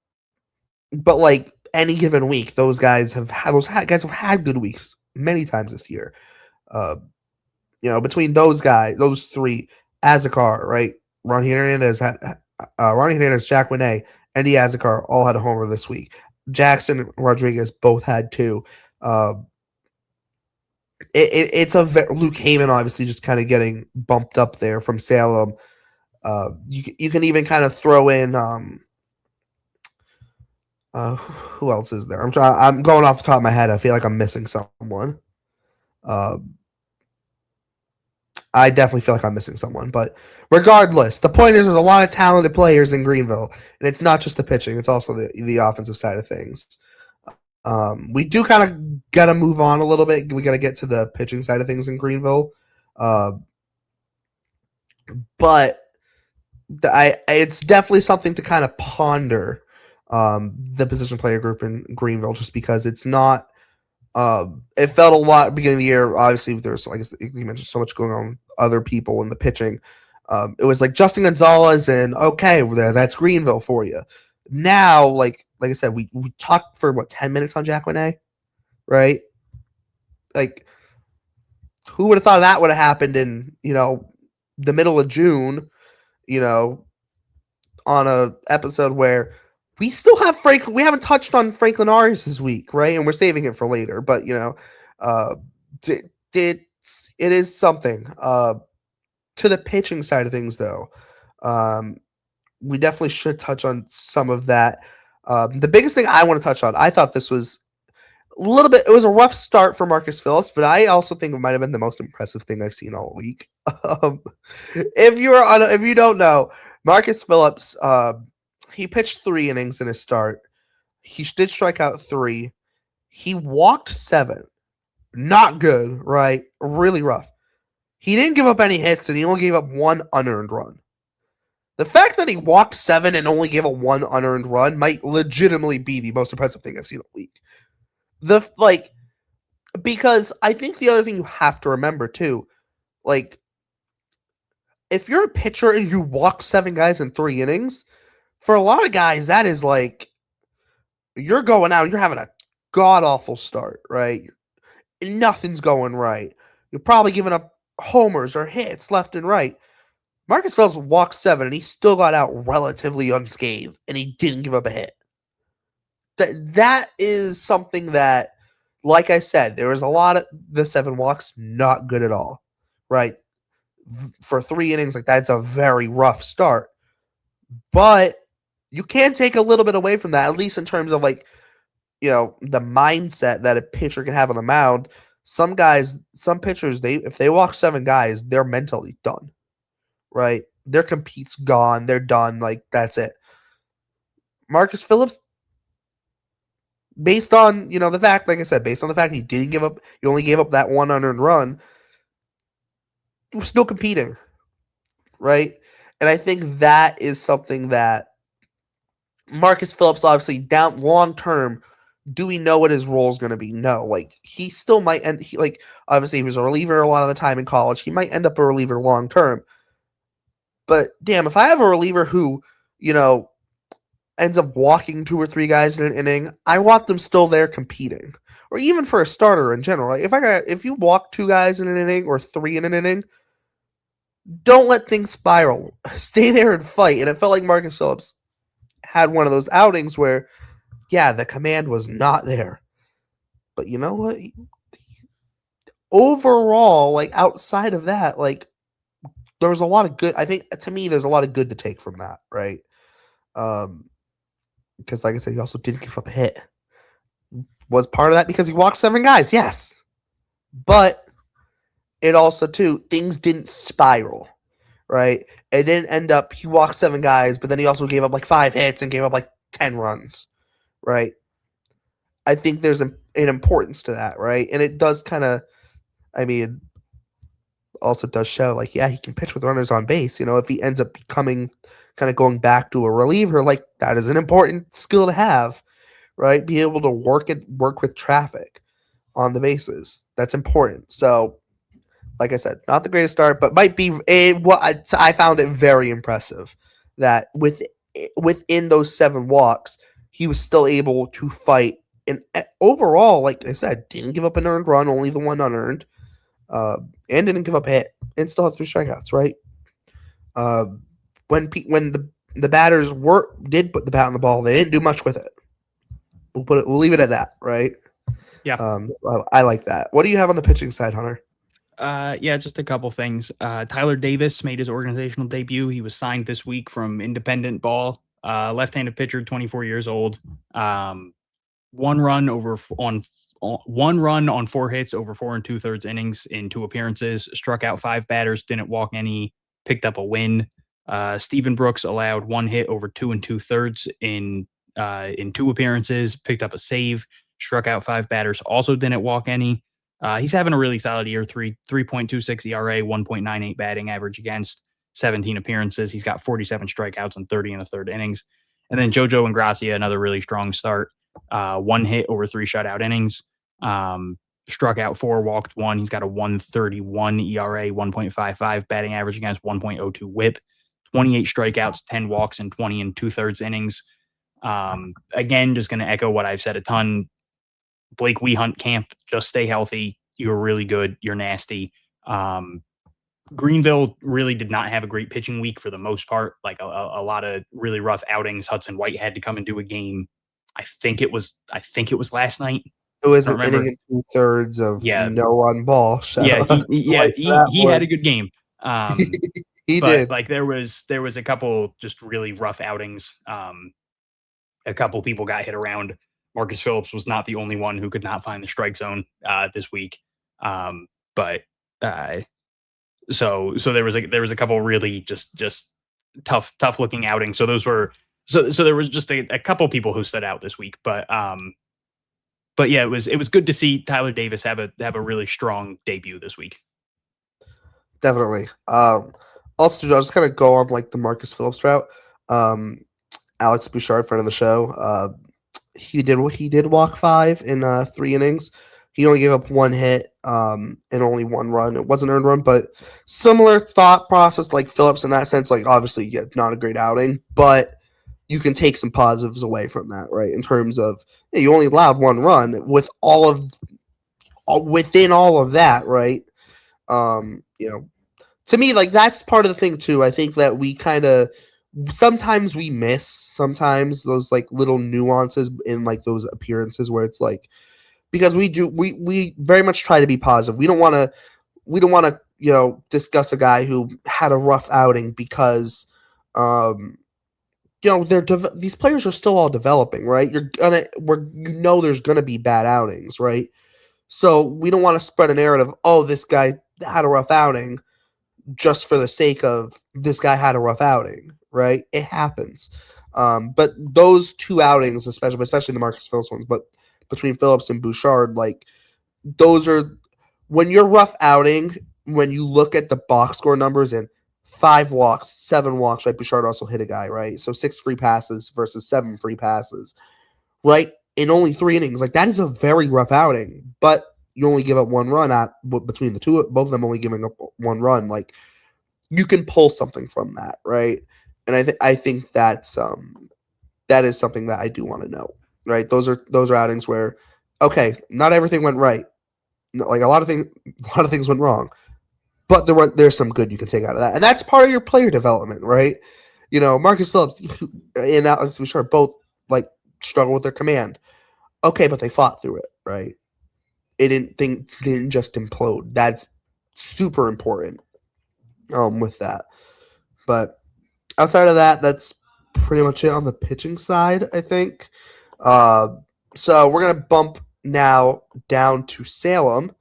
like any given week, those guys have had good weeks many times this year. Between those guys, those three, Azocar, right? Ronnie Hernandez, Jack Winay, Enddy Azocar all had a homer this week. Jackson and Rodriguez both had two. It's Luke Heyman obviously just kind of getting bumped up there from Salem. You can even kind of throw in who else is there? I'm going off the top of my head. I feel like I'm missing someone. I definitely feel like I'm missing someone, but regardless, the point is there's a lot of talented players in Greenville, and it's not just the pitching; it's also the offensive side of things. We do kind of got to move on a little bit. We got to get to the pitching side of things in Greenville, but it's definitely something to kind of ponder. The position player group in Greenville, just because it's not. It felt a lot at the beginning of the year. Obviously, there's, like you mentioned, so much going on with other people in the pitching. It was like Justin Gonzalez and okay, that's Greenville for you. Now, like I said, we talked for 10 minutes on Jack Winay, right? Like, who would have thought that would have happened in the middle of June? On a episode where we still have Franklin. We haven't touched on Franklin Arias this week, right? And we're saving it for later. But it is something. To the pitching side of things, though, we definitely should touch on some of that. The biggest thing I want to touch on, I thought this was a little bit. It was a rough start for Marcus Phillips, but I also think it might have been the most impressive thing I've seen all week. If you don't know, Marcus Phillips. He pitched 3 innings in his start. He did strike out 3. He walked 7. Not good, right? Really rough. He didn't give up any hits, and he only gave up 1 unearned run. The fact that he walked 7 and only gave up 1 unearned run might legitimately be the most impressive thing I've seen all week. Because I think the other thing you have to remember too, like, if you're a pitcher and you walk 7 guys in 3 innings. For a lot of guys, that is like you're going out and you're having a god-awful start, right? Nothing's going right. You're probably giving up homers or hits left and right. Marcus Phillips walked 7, and he still got out relatively unscathed, and he didn't give up a hit. That is something that, like I said, there was a lot of the 7 walks, not good at all, right? For 3 innings, like that's a very rough start. But you can take a little bit away from that, at least in terms of the mindset that a pitcher can have on the mound. Some pitchers, if they walk 7 guys, they're mentally done, right? Their compete's gone. They're done. Like, that's it. Marcus Phillips, based on, the fact, like I said, based on the fact he only gave up that 1 unearned run, we're still competing, right? And I think that is something that Marcus Phillips, obviously, down long term, do we know what his role is going to be? No. Like, he still might end. Obviously, he was a reliever a lot of the time in college. He might end up a reliever long term. But damn, if I have a reliever who, ends up walking 2 or 3 guys in an inning, I want them still there competing. Or even for a starter in general. Like, if you walk 2 guys in an inning or 3 in an inning, don't let things spiral. Stay there and fight. And it felt like Marcus Phillips had one of those outings where, yeah, the command was not there. But you know what? Overall, like, outside of that, like, there was a lot of good. I think, to me, there's a lot of good to take from that, right? Because like I said, he also didn't give up a hit. Was part of that because he walked 7 guys? Yes. But it also, too, things didn't spiral, right? It didn't end up, he walked 7 guys, but then he also gave up like 5 hits and gave up like 10 runs, right? I think there's an importance to that, right? And it does kind of, I mean, also does show like, yeah, he can pitch with runners on base. If he ends up becoming kind of going back to a reliever, like that is an important skill to have, right? Be able to work with traffic on the bases. That's important. So, like I said, not the greatest start, but might be I found it very impressive that within those 7 walks, he was still able to fight. And overall, like I said, didn't give up an earned run, only the one unearned, and didn't give up a hit, and still had 3 strikeouts. Right? When the batters did put the bat on the ball, they didn't do much with it. We'll leave it at that. Right? Yeah. I like that. What do you have on the pitching side, Hunter? Yeah, just a couple things. Tyler Davis made his organizational debut. He was signed this week from Independent Ball. Left-handed pitcher, 24 years old. One run on 4 hits over 4 2/3 innings in 2 appearances. Struck out 5 batters, didn't walk any. Picked up a win. Steven Brooks allowed 1 hit over 2 2/3 in 2 appearances. Picked up a save. Struck out 5 batters, also didn't walk any. He's having a really solid year. 3.26 ERA, 1.98 batting average against 17 appearances. He's got 47 strikeouts and 30 in the 3rd innings. And then JoJo and Gracia, another really strong start. 1 hit over 3 shutout innings. Struck out 4, walked 1. He's got a 1.31 ERA, 1.55 batting average against 1.02 WHIP. 28 strikeouts, 10 walks, and 20 2/3 innings. Again, just going to echo what I've said a ton. Blake Wehunt camp, just stay healthy. You're really good. You're nasty. Greenville really did not have a great pitching week for the most part. Like a lot of really rough outings. Hudson White had to come and do a game. I think it was last night. It was an inning and 2/3 of no on ball. Yeah, he had a good game. He did. Like there was a couple just really rough outings. A couple people got hit around. Marcus Phillips was not the only one who could not find the strike zone this week. So there was a couple really just tough looking outings. So those were so there was just a couple people who stood out this week. But yeah, it was good to see Tyler Davis have a really strong debut this week. Definitely. Also, I'll just kind of go on like the Marcus Phillips route. Alex Bouchard, friend of the show, he did walk 5 in 3 innings. He only gave up 1 hit and only 1 run. It wasn't an earned run, but similar thought process like Phillips in that sense. Like obviously, yeah, not a great outing, but you can take some positives away from that, right? In terms of you only allowed 1 run with within all of that, right? To me, like that's part of the thing too. I think that we kind of sometimes we miss those like little nuances in like those appearances where it's like because we very much try to be positive. We don't want to discuss a guy who had a rough outing because these players are still all developing, right? There's gonna be bad outings, right? So we don't want to spread a narrative. Oh, this guy had a rough outing, just for the sake of this guy had a rough outing, right? It happens. But those 2 outings, especially the Marcus Phillips ones, but between Phillips and Bouchard, like those are when you're rough outing. When you look at the box score numbers and 5 walks, 7 walks, right? Bouchard also hit a guy, right? So 6 free passes versus 7 free passes, right? In only 3 innings, like that is a very rough outing. But you only give up 1 run between the two, both of them only giving up 1 run. Like you can pull something from that, right? And I think that is something that I do want to know, right? Those are outings where, okay, not everything went right. Like a lot of things went wrong, but there's some good you can take out of that, and that's part of your player development, right? Marcus Phillips and Alex Bouchard both like struggle with their command. Okay, but they fought through it, right? Things didn't just implode. That's super important with that. But outside of that, that's pretty much it on the pitching side, I think. So we're gonna bump now down to Salem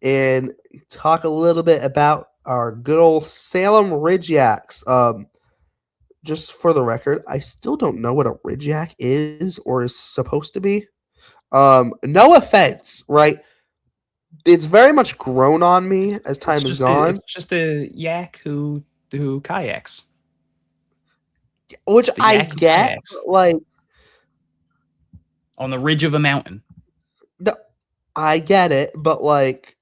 and talk a little bit about our good old Salem Ridge Yaks. Just for the record, I still don't know what a Ridge Yak is or is supposed to be. No offense, right? It's very much grown on me as time has gone. It's just a yak who kayaks. Which The I yak who get, kayaks like, on the ridge of a mountain. I get it, but like,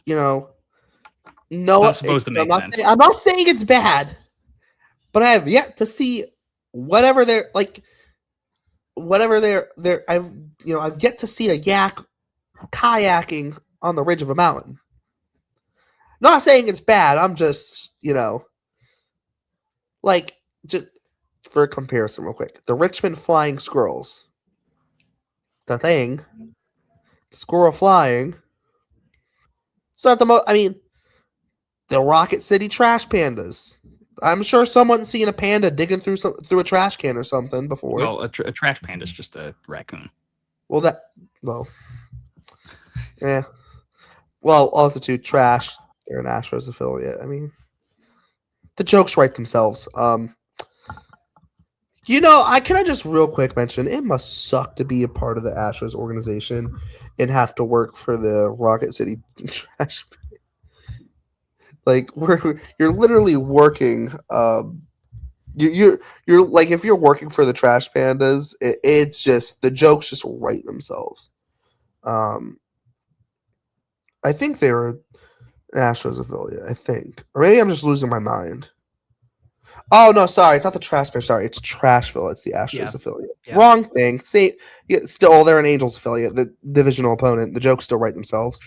no, Not supposed to make sense. I'm not saying it's bad, but I have yet to see whatever they're like. Whatever I've yet to see a yak kayaking on the ridge of a mountain. Not saying it's bad. I'm just, like, just for a comparison, real quick. The Richmond Flying Squirrels. The thing. The squirrel flying. It's not the most. I mean, the Rocket City Trash Pandas. I'm sure someone's seen a panda digging through a trash can or something before. Well, a trash panda is just a raccoon. Yeah. Well, Altitude Trash. They're an Astros affiliate. I mean, the jokes write themselves. I just real quick mention it must suck to be a part of the Astros organization and have to work for the Rocket City Trash. Like you're literally working. You're like if you're working for the Trash Pandas, it's just the jokes just write themselves. I think they were an Astros affiliate. I think, or maybe I'm just losing my mind. Oh no, sorry, it's not the Trash Pandas. Sorry, it's Trashville. It's the Astros affiliate. Yeah. Wrong thing. Still, they're an Angels affiliate. The divisional opponent. The jokes still write themselves.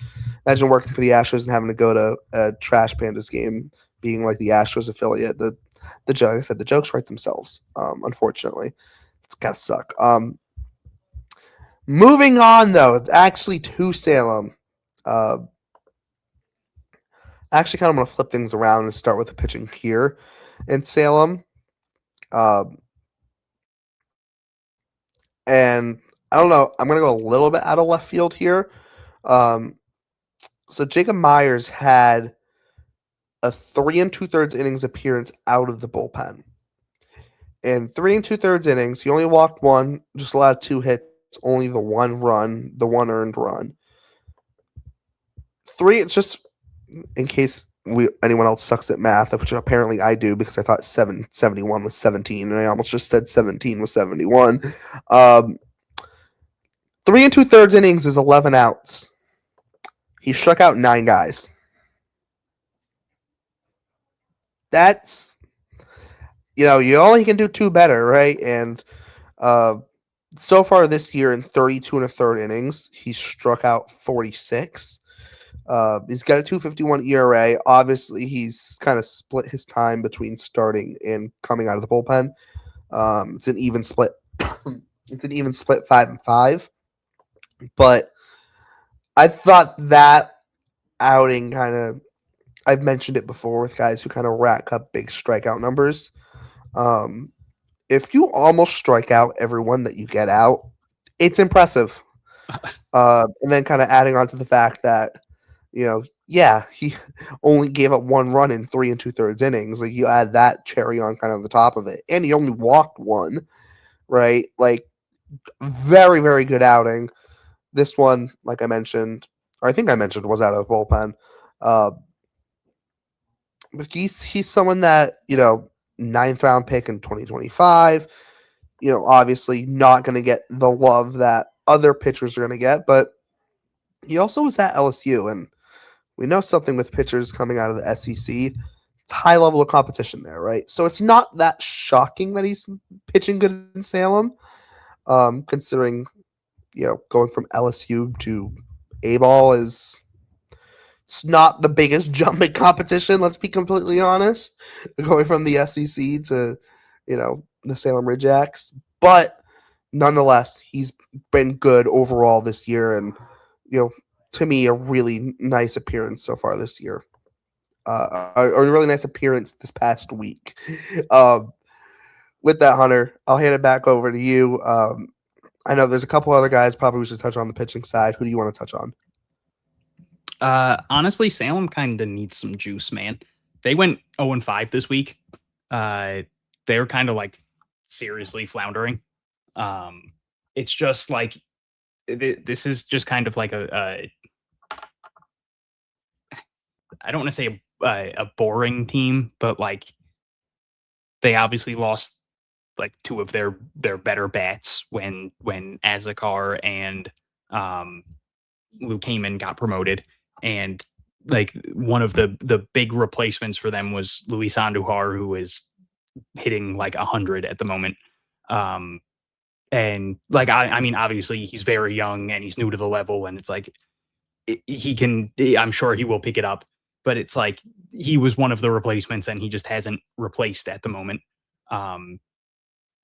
Imagine working for the Astros and having to go to a Trash Pandas game, being like the Astros affiliate. The joke, like I said, the jokes write themselves. Unfortunately, it's gotta suck. Moving on though, it's actually to Salem. Actually, kind of want to flip things around and start with the pitching here in Salem. And I don't know, I'm going to go a little bit out of left field here. So Jacob Myers had a 3 2/3 innings appearance out of the bullpen. In 3 2/3 innings, he only walked one, just allowed 2 hits, only the one earned run. It's just in case anyone else sucks at math, which apparently I do because I thought 771 was 17, and I almost just said 17 was 71. 3 2/3 innings is 11 outs. He struck out 9 guys. That's, you only can do 2 better, right? And so far this year in 32 1/3 innings, he struck out 46. He's got a 2.51 ERA. Obviously, he's kind of split his time between starting and coming out of the bullpen. It's an even split. It's an even split 5-5. But I thought that outing I've mentioned it before with guys who kind of rack up big strikeout numbers. If you almost strike out everyone that you get out, it's impressive. And then kind of adding on to the fact that, he only gave up 1 run in 3 2/3 innings. Like, you add that cherry on kind of the top of it. And he only walked 1, right? Like, very, very good outing. This one, like I mentioned, or I think I mentioned, was out of the bullpen. But he's someone that, 9th round pick in 2025, obviously not going to get the love that other pitchers are going to get, but he also was at LSU, and we know something with pitchers coming out of the SEC. It's high level of competition there, right? So it's not that shocking that he's pitching good in Salem, considering, going from LSU to A-ball it's not the biggest jump in competition, let's be completely honest, going from the SEC to, the Salem Ridge Yaks. But nonetheless, he's been good overall this year, and, to me, a really nice appearance so far this year. a really nice appearance this past week. With that, Hunter, I'll hand it back over to you. I know there's a couple other guys probably we should touch on the pitching side. Who do you want to touch on? Honestly, Salem kind of needs some juice, man. They went 0-5 this week. They're kind of like seriously floundering. It's just like this is just kind of like I don't want to say a boring team, but like they obviously lost like two of their better bats when Azocar and Luke Heyman got promoted, and like one of the big replacements for them was Luis Andujar, who is hitting like 100 at the moment. And like I mean, obviously he's very young and he's new to the level, and it's like he can. I'm sure he will pick it up, but it's like he was one of the replacements, and he just hasn't replaced at the moment.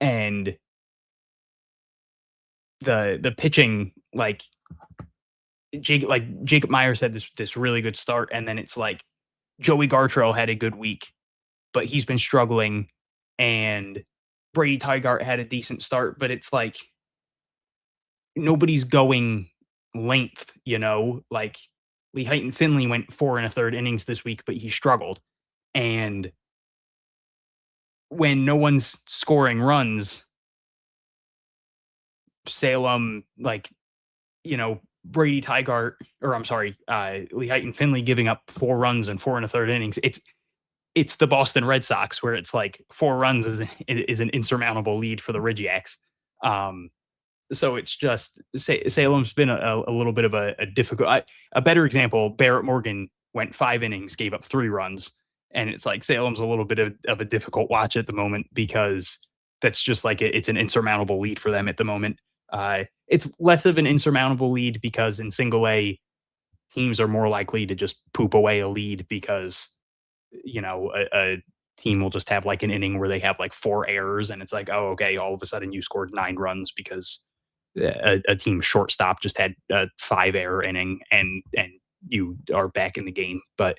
And the pitching, like Jacob Myers had this really good start, and then it's like Joey Gartrell had a good week, but he's been struggling, and Brady Tygart had a decent start, but it's like nobody's going length, like Lee Heighton Finley went 4 1/3 innings this week, but he struggled. And when no one's scoring runs, Salem, like, Brady Tygart, or I'm sorry, Lee Heighton Finley giving up 4 runs in 4 1/3 innings. It's the Boston Red Sox, where it's like 4 runs is an insurmountable lead for the Ridgeax. So it's just Salem's been a little bit of a difficult. A better example, Barrett Morgan went 5 innings, gave up 3 runs, and it's like Salem's a little bit of a difficult watch at the moment, because that's just like it's an insurmountable lead for them at the moment. It's less of an insurmountable lead because in single A, teams are more likely to just poop away a lead because a team will just have like an inning where they have like 4 errors, and it's like, oh, okay, all of a sudden you scored 9 runs because a team shortstop just had a 5-error inning, and you are back in the game. But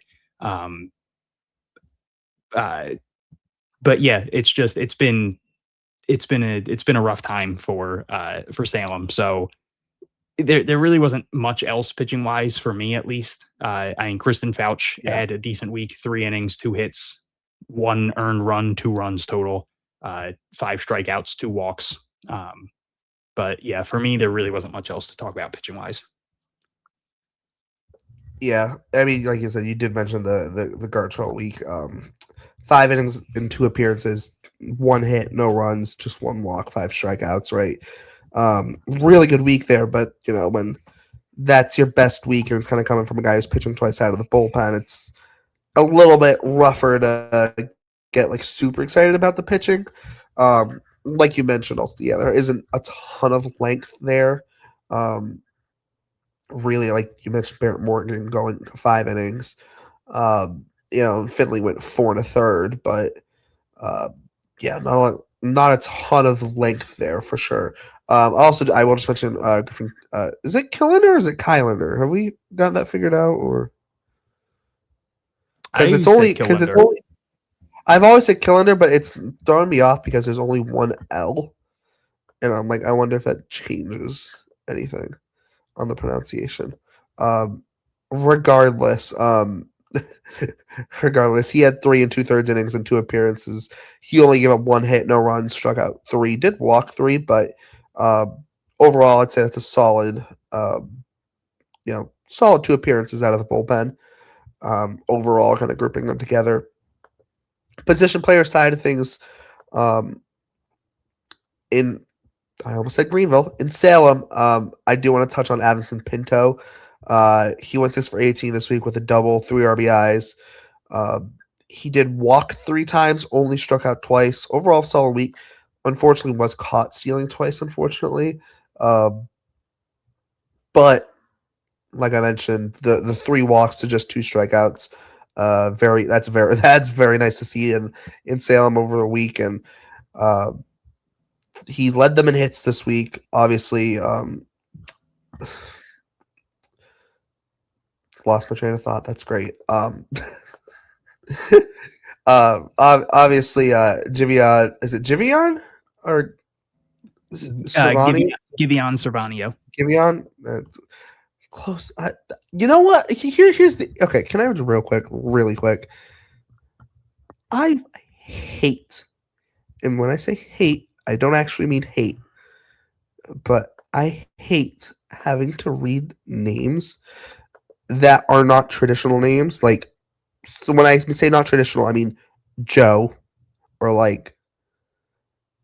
yeah, it's been a rough time for Salem. So there really wasn't much else pitching wise for me, at least. I mean, Kristen Fouch had a decent week, 3 innings, 2 hits, 1 earned run, 2 runs total, 5 strikeouts, 2 walks. But yeah, for me, there really wasn't much else to talk about pitching wise. Yeah, I mean, like you said, you did mention the Gartrell week. 5 innings in 2 appearances, 1 hit, no runs, just 1 walk, 5 strikeouts, right? Really good week there, but when that's your best week and it's kind of coming from a guy who's pitching twice out of the bullpen, it's a little bit rougher to get like super excited about the pitching. Like you mentioned, also, yeah, there isn't a ton of length there. Really, like you mentioned, Barrett Morgan going 5 innings. Finley went 4 1/3, but yeah, not a ton of length there for sure. Also, I will just mention, Griffin, is it Kylander or is it Kylander? Have we got that figured out, or because it's only I've always said Kylander, but it's throwing me off because there's only 1 L, and I'm like, I wonder if that changes anything on the pronunciation. Regardless, he had 3 2/3 innings and 2 appearances. He only gave up 1 hit, no runs, struck out 3, did walk 3, but overall, I'd say that's a solid, solid 2 appearances out of the bullpen. Overall, kind of grouping them together. Position player side of things, I almost said Greenville. In Salem, I do want to touch on Addison Pinto. He went 6 for 18 this week with a double, 3 RBIs. He did walk 3 times, only struck out twice. Overall, solid week. Unfortunately, was caught stealing twice, unfortunately. But like I mentioned, the 3 walks to just 2 strikeouts. That's very nice to see in Salem over the week, and he led them in hits this week. Obviously, lost my train of thought. That's great. Obviously, Jivion. Is it Jivion or Cervani? Giveon Cervanio. Giveon? Close. You know what? Here's the. Okay, can I really quick? I hate, and when I say hate, I don't actually mean hate, but I hate having to read names that are not traditional names. Like, so when I say not traditional, I mean Joe or like,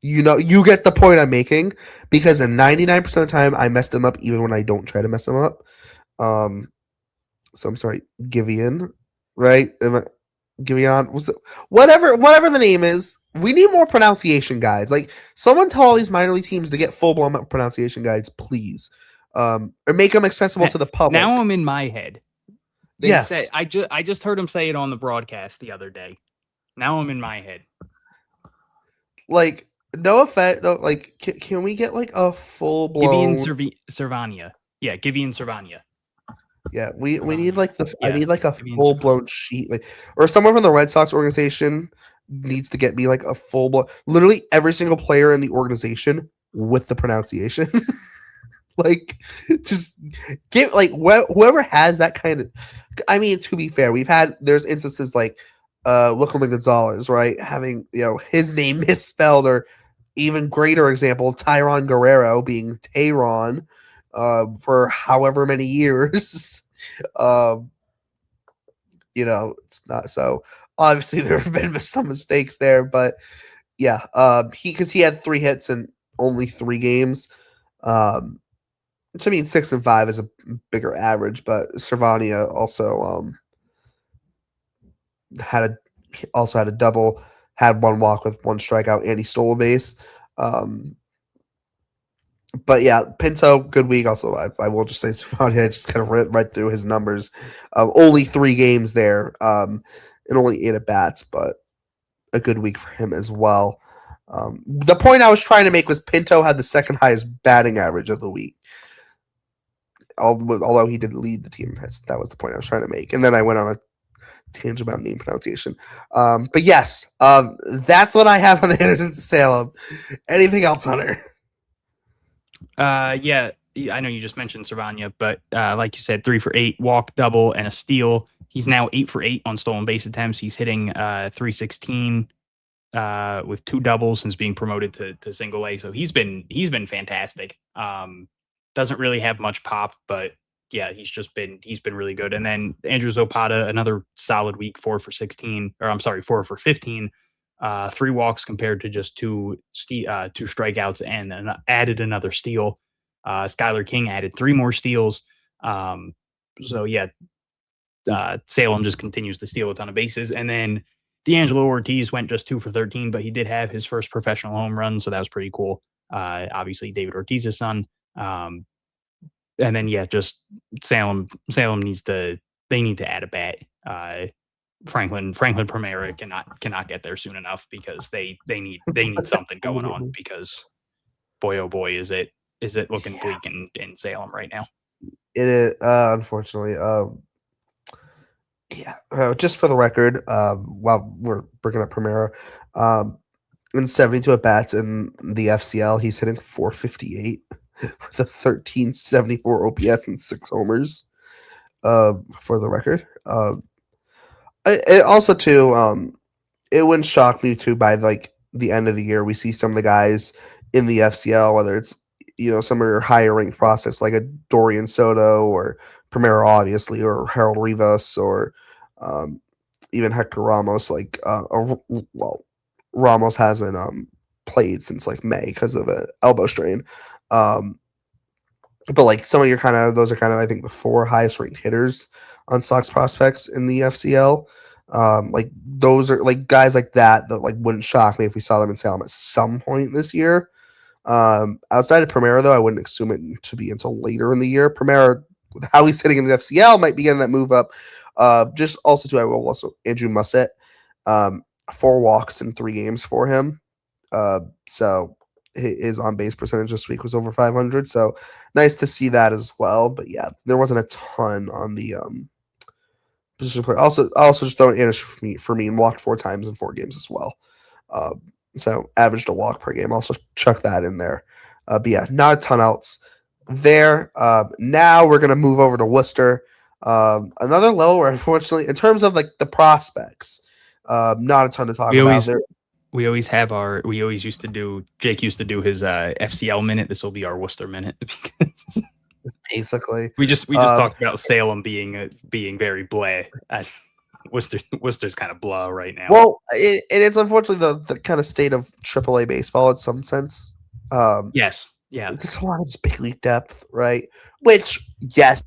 you get the point I'm making, because 99% of the time I mess them up even when I don't try to mess them up. So I'm sorry, Giveon, right? Giveon was whatever the name is. We need more pronunciation guides. Like, someone tell all these minor league teams to get full blown pronunciation guides, please, or make them accessible to the public. Now I'm in my head. Yes, say I just heard him say it on the broadcast the other day. Now I'm in my head. Like, no offense, though. Like, can we get like a full blown Cervania? Yeah, Giveon Cervania. Yeah, we need like I Yeah, need like a Giveon full blown sheet, like, or someone from the Red Sox organization needs to get me like a full blown, literally every single player in the organization with the pronunciation. Like, just give like whoever has that kind of. I mean, to be fair, there's instances like Wilkerman Gonzalez, right, having his name misspelled, or even greater example, Tyron Guerrero being Tayron for however many years. It's not so. Obviously, there have been some mistakes there, but yeah, because he had 3 hits in only 3 games. Which, I mean, 6 and 5 is a bigger average, but Cervania also had a double, had 1 walk with 1 strikeout, and he stole a base. But yeah, Pinto, good week. Also, I will just say Cervania just kind of right through his numbers. Only 3 games there, and only 8 at bats, but a good week for him as well. The point I was trying to make was Pinto had the second highest batting average of the week. Although he didn't lead the team, that was the point I was trying to make. And then I went on a tangent about name pronunciation. But yes, that's what I have on the Anderson Salem. Anything else, Hunter? Yeah, I know you just mentioned Cervania, but like you said, 3 for 8, walk, double, and a steal. He's now 8 for 8 on stolen base attempts. He's hitting .316 with 2 doubles since being promoted to single A. So he's been fantastic. Doesn't really have much pop, but yeah, he's been really good. And then Andrew Zapata, another solid week, 4 for 16, or I'm sorry, 4 for 15. 3 walks compared to just 2 strikeouts, and then added another steal. Skylar King added 3 more steals. So yeah, Salem just continues to steal a ton of bases. And then D'Angelo Ortiz went just 2 for 13, but he did have his first professional home run, so that was pretty cool. Obviously, David Ortiz's son. And then yeah, just Salem need to add a bat. Franklin Primera cannot get there soon enough, because they need something going on, because boy oh boy is it looking bleak in Salem right now. It is, unfortunately. Just for the record, while we're bringing up Primera, in 72 at bats in the FCL, he's hitting .458 with a 1374 OPS and 6 homers. For the record, it also too, it wouldn't shock me too, by like the end of the year we see some of the guys in the FCL, whether it's some of your higher ranked prospects like a Dorian Soto or Primera, obviously, or Harold Rivas, or even Hector Ramos. Like, Ramos hasn't played since like May because of an elbow strain. But like some of your those are I think the 4 highest ranked hitters on Sox prospects in the FCL. Like those are like guys like that like wouldn't shock me if we saw them in Salem at some point this year. Outside of Primera, though, I wouldn't assume it to be until later in the year. Primera, with how he's hitting in the FCL, might be getting that move up. Just also too, I will also Andrew Musset, 4 walks in 3 games for him. So his on base percentage this week was over 500. So nice to see that as well. But yeah, there wasn't a ton on the position player. Also just throwing Anish for me and walked 4 times in 4 games as well. So averaged a walk per game. Also chuck that in there. But yeah, not a ton else there. Now we're gonna move over to Worcester. Another level where unfortunately, in terms of like the prospects, not a ton to talk about there. We always used to do, Jake used to do his FCL minute. This will be our Worcester minute. Basically, we just talked about Salem being very blah. Worcester's kind of blah right now. Well, it's unfortunately the kind of state of AAA baseball in some sense. Yes, yeah. There's a lot of just big league depth, right? Which, yes,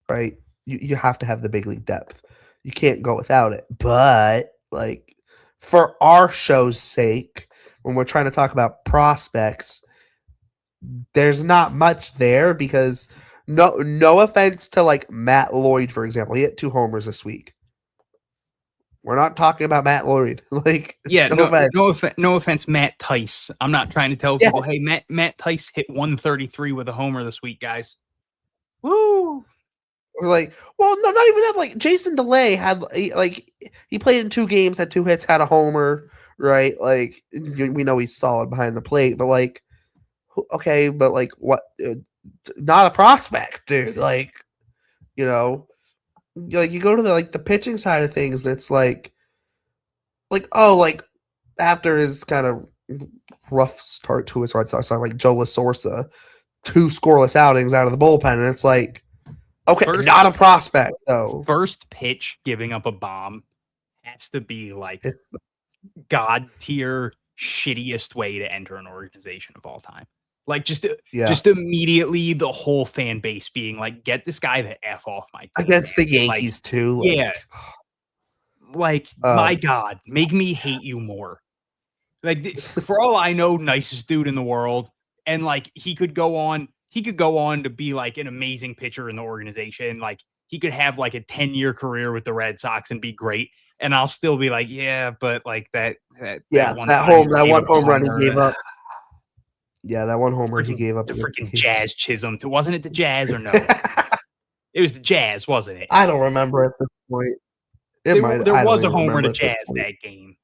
right. You have to have the big league depth. You can't go without it. But like, for our show's sake, when we're trying to talk about prospects, there's not much there because no offense to like Matt Lloyd, for example, he hit 2 homers this week. We're not talking about Matt Lloyd. Like, yeah, no offense, Matt Tice. I'm not trying to tell people, hey, Matt Tice hit 133 with a homer this week, guys. Woo! We're like, well, no, not even that. Like Jason DeLay he played in 2 games, had 2 hits, had a homer, right? Like we know he's solid behind the plate, but like, okay, but like what? Not a prospect, dude. Like, you know, like you go to the pitching side of things, and it's like after his kind of rough start to his Red Sox, like Joe LaSorsa, 2 scoreless outings out of the bullpen, and it's like, okay, not a prospect though. First pitch giving up a bomb has to be like god tier shittiest way to enter an organization of all time. Like just immediately the whole fan base being like, get this guy the F off my team. Against the Yankees too. Like, yeah. Like, my God, make me hate you more. Like, for all I know, nicest dude in the world. And like he could go on to be like an amazing pitcher in the organization. Like he could have like a 10-year career with the Red Sox and be great. And I'll still be like, yeah, but like that one home run he gave up. Yeah, that one homer he gave up. The freaking Jazz Chisholm. Wasn't it the Jazz or no? It was the Jazz, wasn't it? I don't remember at this point. There was a homer to Jazz that game.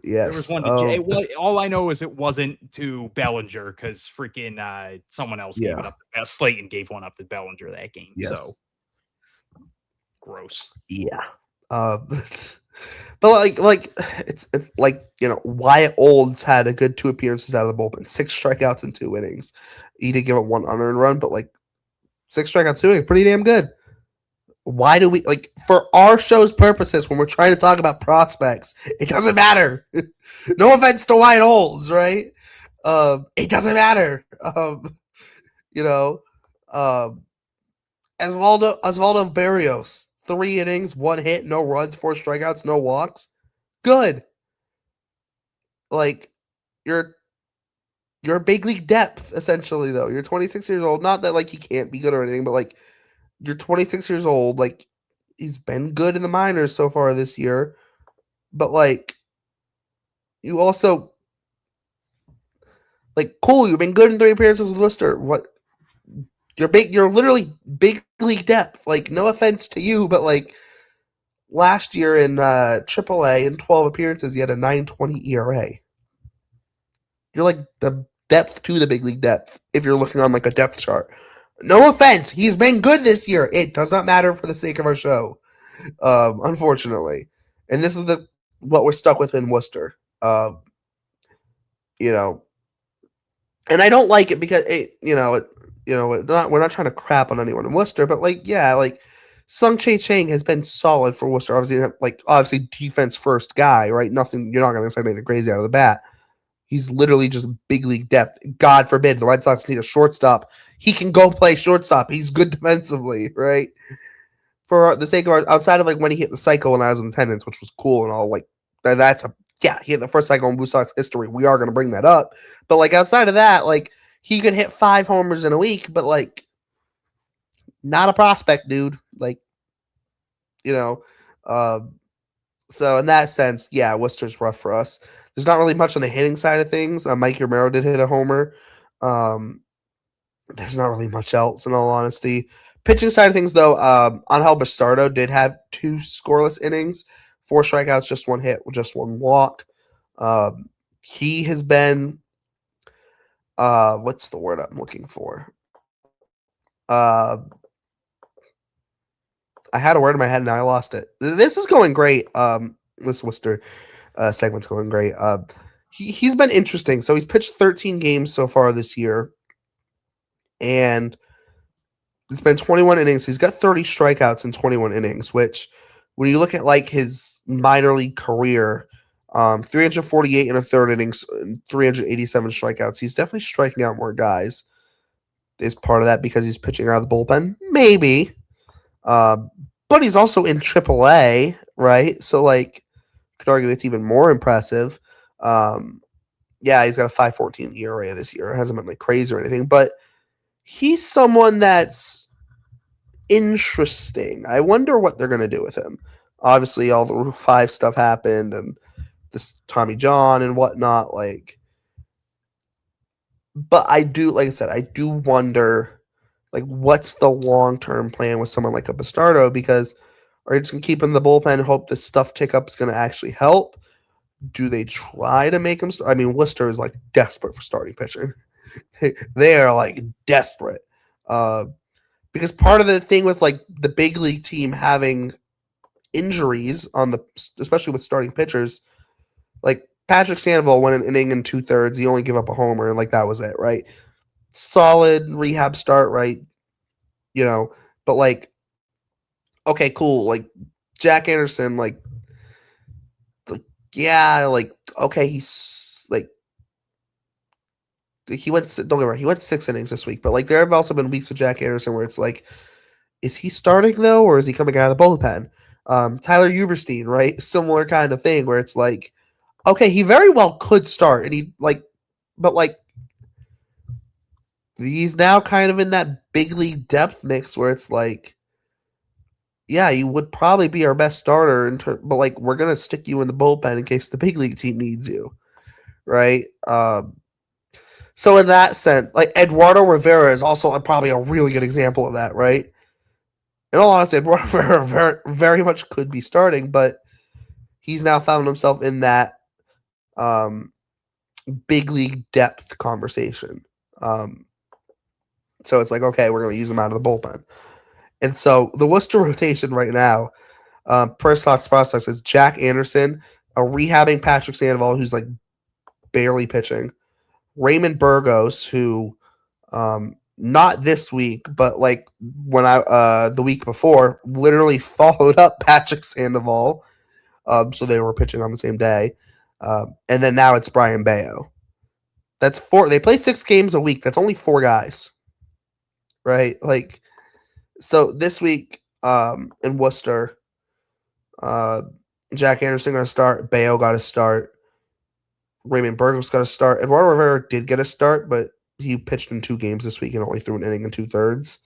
Yes. There was one to Jazz. All I know is it wasn't to Bellinger because freaking someone else gave it up. Slayton gave one up to Bellinger that game. Yes. So gross. Yeah. But like it's like, you know, Wyatt Olds had a good 2 appearances out of the bullpen, 6 strikeouts in 2 innings. He did give up 1 unearned run, but like 6 strikeouts, 2 innings, pretty damn good. Why do we like for our show's purposes when we're trying to talk about prospects? It doesn't matter. No offense to Wyatt Olds, right? It doesn't matter. You know, Osvaldo Barrios, 3 innings, 1 hit, no runs, 4 strikeouts, no walks. Good. Like you're big league depth essentially though. You're 26 years old. Not that like he can't be good or anything, but like you're 26 years old. Like he's been good in the minors so far this year, but like you also like cool. You've been good in 3 appearances with Worcester. What? You're literally big league depth. Like no offense to you, but like last year in AAA in 12 appearances, you had a 9.20 ERA. You're like the depth to the big league depth if you're looking on like a depth chart. No offense, he's been good this year. It does not matter for the sake of our show, unfortunately. And this is what we're stuck with in Worcester. You know, and I don't like it because we're not trying to crap on anyone in Worcester, but like Sung Chae Chang has been solid for Worcester. Obviously defense first guy, right? Nothing, you're not going to expect anything crazy out of the bat. He's literally just big league depth. God forbid the Red Sox need a shortstop. He can go play shortstop. He's good defensively, right? For the sake of outside of like when he hit the cycle when I was in attendance, which was cool and all, like he hit the first cycle in Blue Sox history. We are going to bring that up, but like outside of that, like he could hit 5 homers in a week, but like not a prospect, dude. Like, you know, so in that sense, yeah, Worcester's rough for us. There's not really much on the hitting side of things. Mike Romero did hit a homer. There's not really much else, in all honesty. Pitching side of things, though, Angel Bastardo did have 2 scoreless innings, 4 strikeouts, just 1 hit, just 1 walk. He has been, what's the word I'm looking for? I had a word in my head and I lost it. This is going great. This Worcester segment's going great. He's been interesting. So he's pitched 13 games so far this year, and it's been 21 innings. He's got 30 strikeouts in 21 innings, which when you look at like his minor league career, 348 in a third innings, 387 strikeouts. He's definitely striking out more guys. Is part of that because he's pitching out of the bullpen? Maybe. But he's also in AAA, right? So, like, could argue it's even more impressive. Yeah, he's got a 5.14 ERA this year. It hasn't been like crazy or anything, but he's someone that's interesting. I wonder what they're gonna do with him. Obviously, all the Rule 5 stuff happened, and this Tommy John and whatnot. Like, but I do, like I said, I do wonder, like, what's the long-term plan with someone like a Bastardo? Because are you just going to keep him in the bullpen and hope this stuff tick-up is going to actually help? Do they try to make him I mean, Worcester is, like, desperate for starting pitching. They are, like, desperate. Because part of the thing with, like, the big league team having injuries on the, especially with starting pitchers, like, Patrick Sandoval went an inning and 2/3. He only gave up a homer, and, like, that was it, right? Solid rehab start, right? You know, but, like, okay, cool. Like, Jack Anderson, like, yeah, like, okay, he's, like, he went, don't get me wrong, he went 6 innings this week, but, like, there have also been weeks with Jack Anderson where it's like, is he starting, though, or is he coming out of the bullpen? Tyler Uberstein, right? Similar kind of thing where it's like, okay, he very well could start, and he, like, but, like, he's now kind of in that big league depth mix where it's like, yeah, you would probably be our best starter, but, like, we're going to stick you in the bullpen in case the big league team needs you, right? So in that sense, like, Eduardo Rivera is also probably a really good example of that, right? In all honesty, Eduardo Rivera very, very much could be starting, but he's now found himself in that big league depth conversation. So it's like, okay, we're going to use him out of the bullpen. And so the Worcester rotation right now, per Sox Prospects, is Jack Anderson, a rehabbing Patrick Sandoval, who's like barely pitching, Raymond Burgos, who not this week, but like when the week before, literally followed up Patrick Sandoval. So they were pitching on the same day. And then now it's Brian Bayo. That's 4. They play 6 games a week. That's only 4 guys. Right? Like, so this week in Worcester, Jack Anderson got to start. Bayo got to start. Raymond Burgos got to start. Eduardo Rivera did get a start, but he pitched in 2 games this week and only threw an inning and 2/3.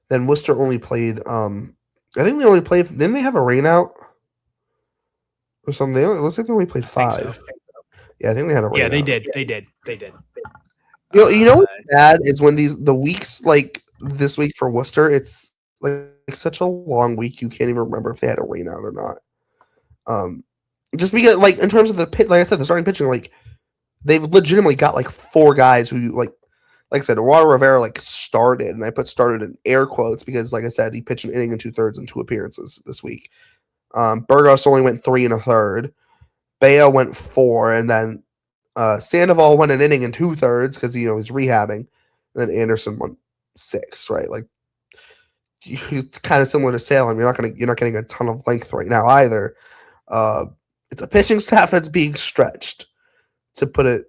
Then Worcester only played. I think they only played. Didn't they have a rain out or something? It looks like they only played 5. So. Yeah, I think they had a rain out. They did. They did. You know what's bad is when the weeks like this week for Worcester, it's like such a long week you can't even remember if they had a rain out or not. Just because, like, in terms of the pit, like I said, the starting pitching, like, they've legitimately got like 4 guys who, like I said, Eduardo Rivera like started, and I put started in air quotes because, like I said, he pitched an inning and 2/3 and 2 appearances this week. Burgos only went 3 1/3. Bayo went 4, and then Sandoval went an inning and 2/3 because he's rehabbing, and then Anderson went 6. Right, like, it's kind of similar to Salem. You're not getting a ton of length right now either. It's a pitching staff that's being stretched, to put it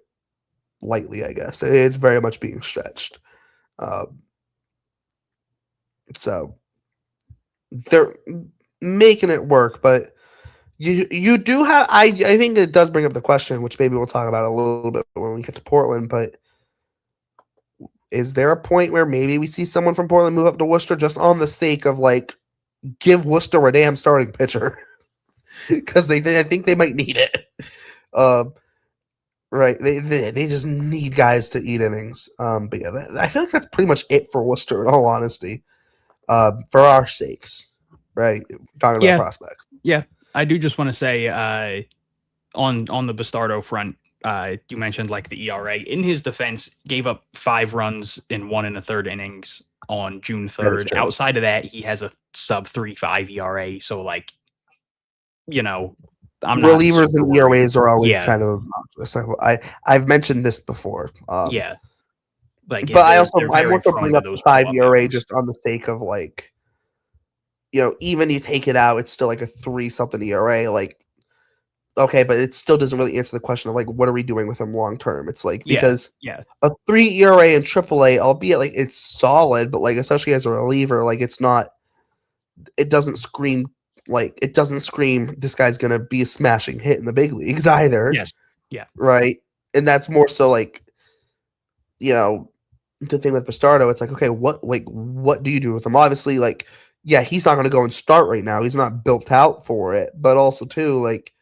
lightly, I guess. It's very much being stretched. So they're making it work, but you do have, I think it does bring up the question, which maybe we'll talk about a little bit when we get to Portland, but is there a point where maybe we see someone from Portland move up to Worcester just on the sake of, like, give Worcester a damn starting pitcher? Because I think they might need it. right? They just need guys to eat innings. But yeah, I feel like that's pretty much it for Worcester. In all honesty, for our sakes, right? Talking about prospects. Yeah, I do just want to say on the Bastardo front, you mentioned like the ERA. In his defense, gave up 5 runs in 1 1/3 innings on June 3rd. Outside of that, he has a sub 3.5 ERA. So like, I'm not relievers and ERAs are always yeah. kind of obnoxious. I've mentioned this before. Yeah. Like, but I also I'm also bring up the 5 ERA just on the sake of like, even you take it out, it's still like a 3-something ERA. Like, okay, but it still doesn't really answer the question of like, what are we doing with him long term? It's like because a 3 ERA in AAA, albeit like it's solid, but like especially as a reliever, like it doesn't scream this guy's gonna be a smashing hit in the big leagues either. Yes. Yeah. Right. And that's more so like, the thing with Bastardo, it's like, okay, what do you do with him? Obviously, like, yeah, he's not gonna go and start right now. He's not built out for it. But also too, like,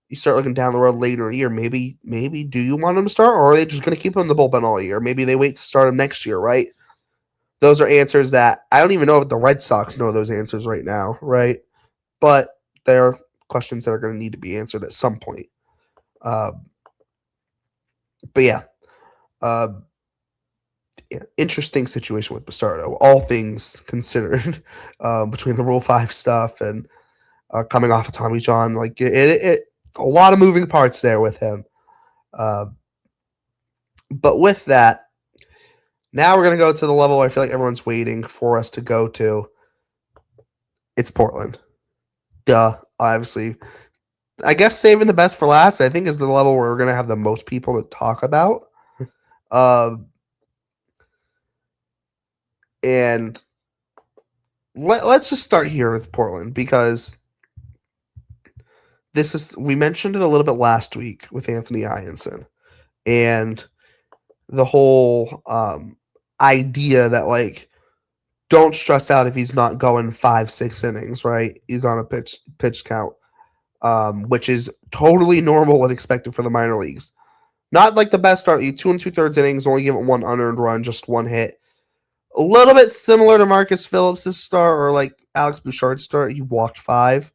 you start looking down the road later in the year, maybe do you want him to start, or are they just gonna keep him in the bullpen all year? Maybe they wait to start him next year, right? Those are answers that I don't even know if the Red Sox know those answers right now, right? But they're questions that are going to need to be answered at some point. But yeah, interesting situation with Bastardo, all things considered, between the Rule 5 stuff and coming off of Tommy John. Like, it a lot of moving parts there with him. But with that, now we're going to go to the level I feel like everyone's waiting for us to go to. It's Portland. Duh, obviously. I guess saving the best for last, I think, is the level where we're going to have the most people to talk about. And let's just start here with Portland, because we mentioned it a little bit last week with Anthony Ianson and the whole idea that, like, don't stress out if he's not going 5-6 innings, right? He's on a pitch count, which is totally normal and expected for the minor leagues. Not like the best start. 2 2/3 innings, only give it 1 unearned run, just 1 hit. A little bit similar to Marcus Phillips' start, or like Alex Bouchard's start. He walked 5,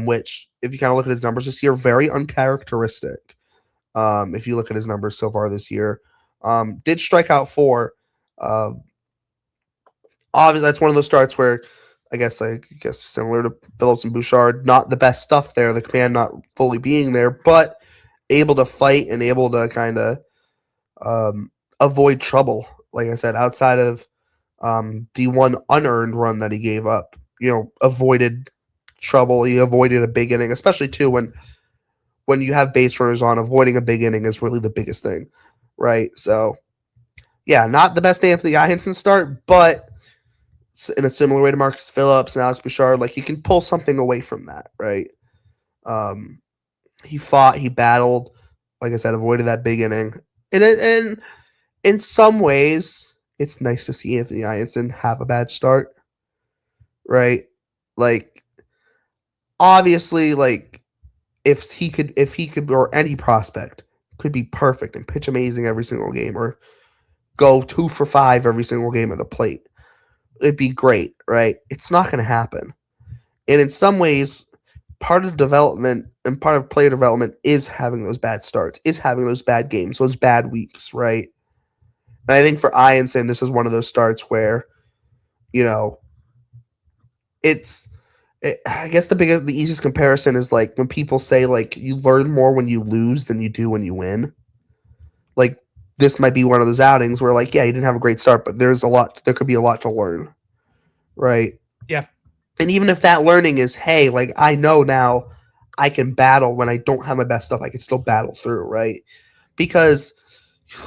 which, if you kind of look at his numbers this year, very uncharacteristic. If you look at his numbers so far this year, did strike out 4. Obviously, that's one of those starts where I guess similar to Phillips and Bouchard, not the best stuff there. The command not fully being there, but able to fight and able to kind of avoid trouble. Like I said, outside of the 1 unearned run that he gave up, avoided trouble. He avoided a big inning, especially too when you have base runners on. Avoiding a big inning is really the biggest thing, right? So, yeah, not the best Anthony Ianson start, but in a similar way to Marcus Phillips and Alex Bouchard, like, you can pull something away from that, right? He fought, he battled, like I said, avoided that big inning. And in some ways, it's nice to see Anthony Ianson have a bad start, right? Like, obviously, like, if he could, or any prospect could be perfect and pitch amazing every single game, or go 2 for 5 every single game at the plate, it'd be great, right? It's not going to happen. And in some ways, part of development and part of player development is having those bad starts, is having those bad games, those bad weeks, right? And I think for Ianson, this is one of those starts where, I guess the easiest comparison is like when people say, like, you learn more when you lose than you do when you win. Like, this might be one of those outings where, like, yeah, you didn't have a great start, but there could be a lot to learn, right? Yeah. And even if that learning is, hey, like, I know now I can battle when I don't have my best stuff, I can still battle through, right? Because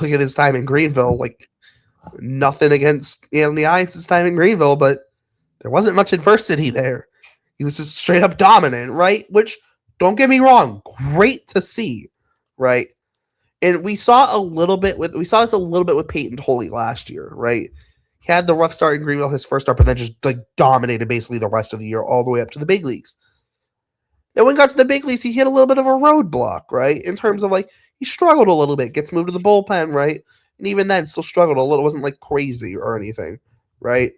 look at his time in Greenville, like, nothing against Anthony Ianson's time in Greenville, but there wasn't much adversity there. He was just straight up dominant, right? Which, don't get me wrong, great to see, right? And we saw this a little bit with Peyton Tolley last year, right? He had the rough start in Greenville, his first start, but then just like dominated basically the rest of the year all the way up to the big leagues. Then when he got to the big leagues, he hit a little bit of a roadblock, right? In terms of, like, he struggled a little bit, gets moved to the bullpen, right? And even then, still struggled a little. It wasn't like crazy or anything, right?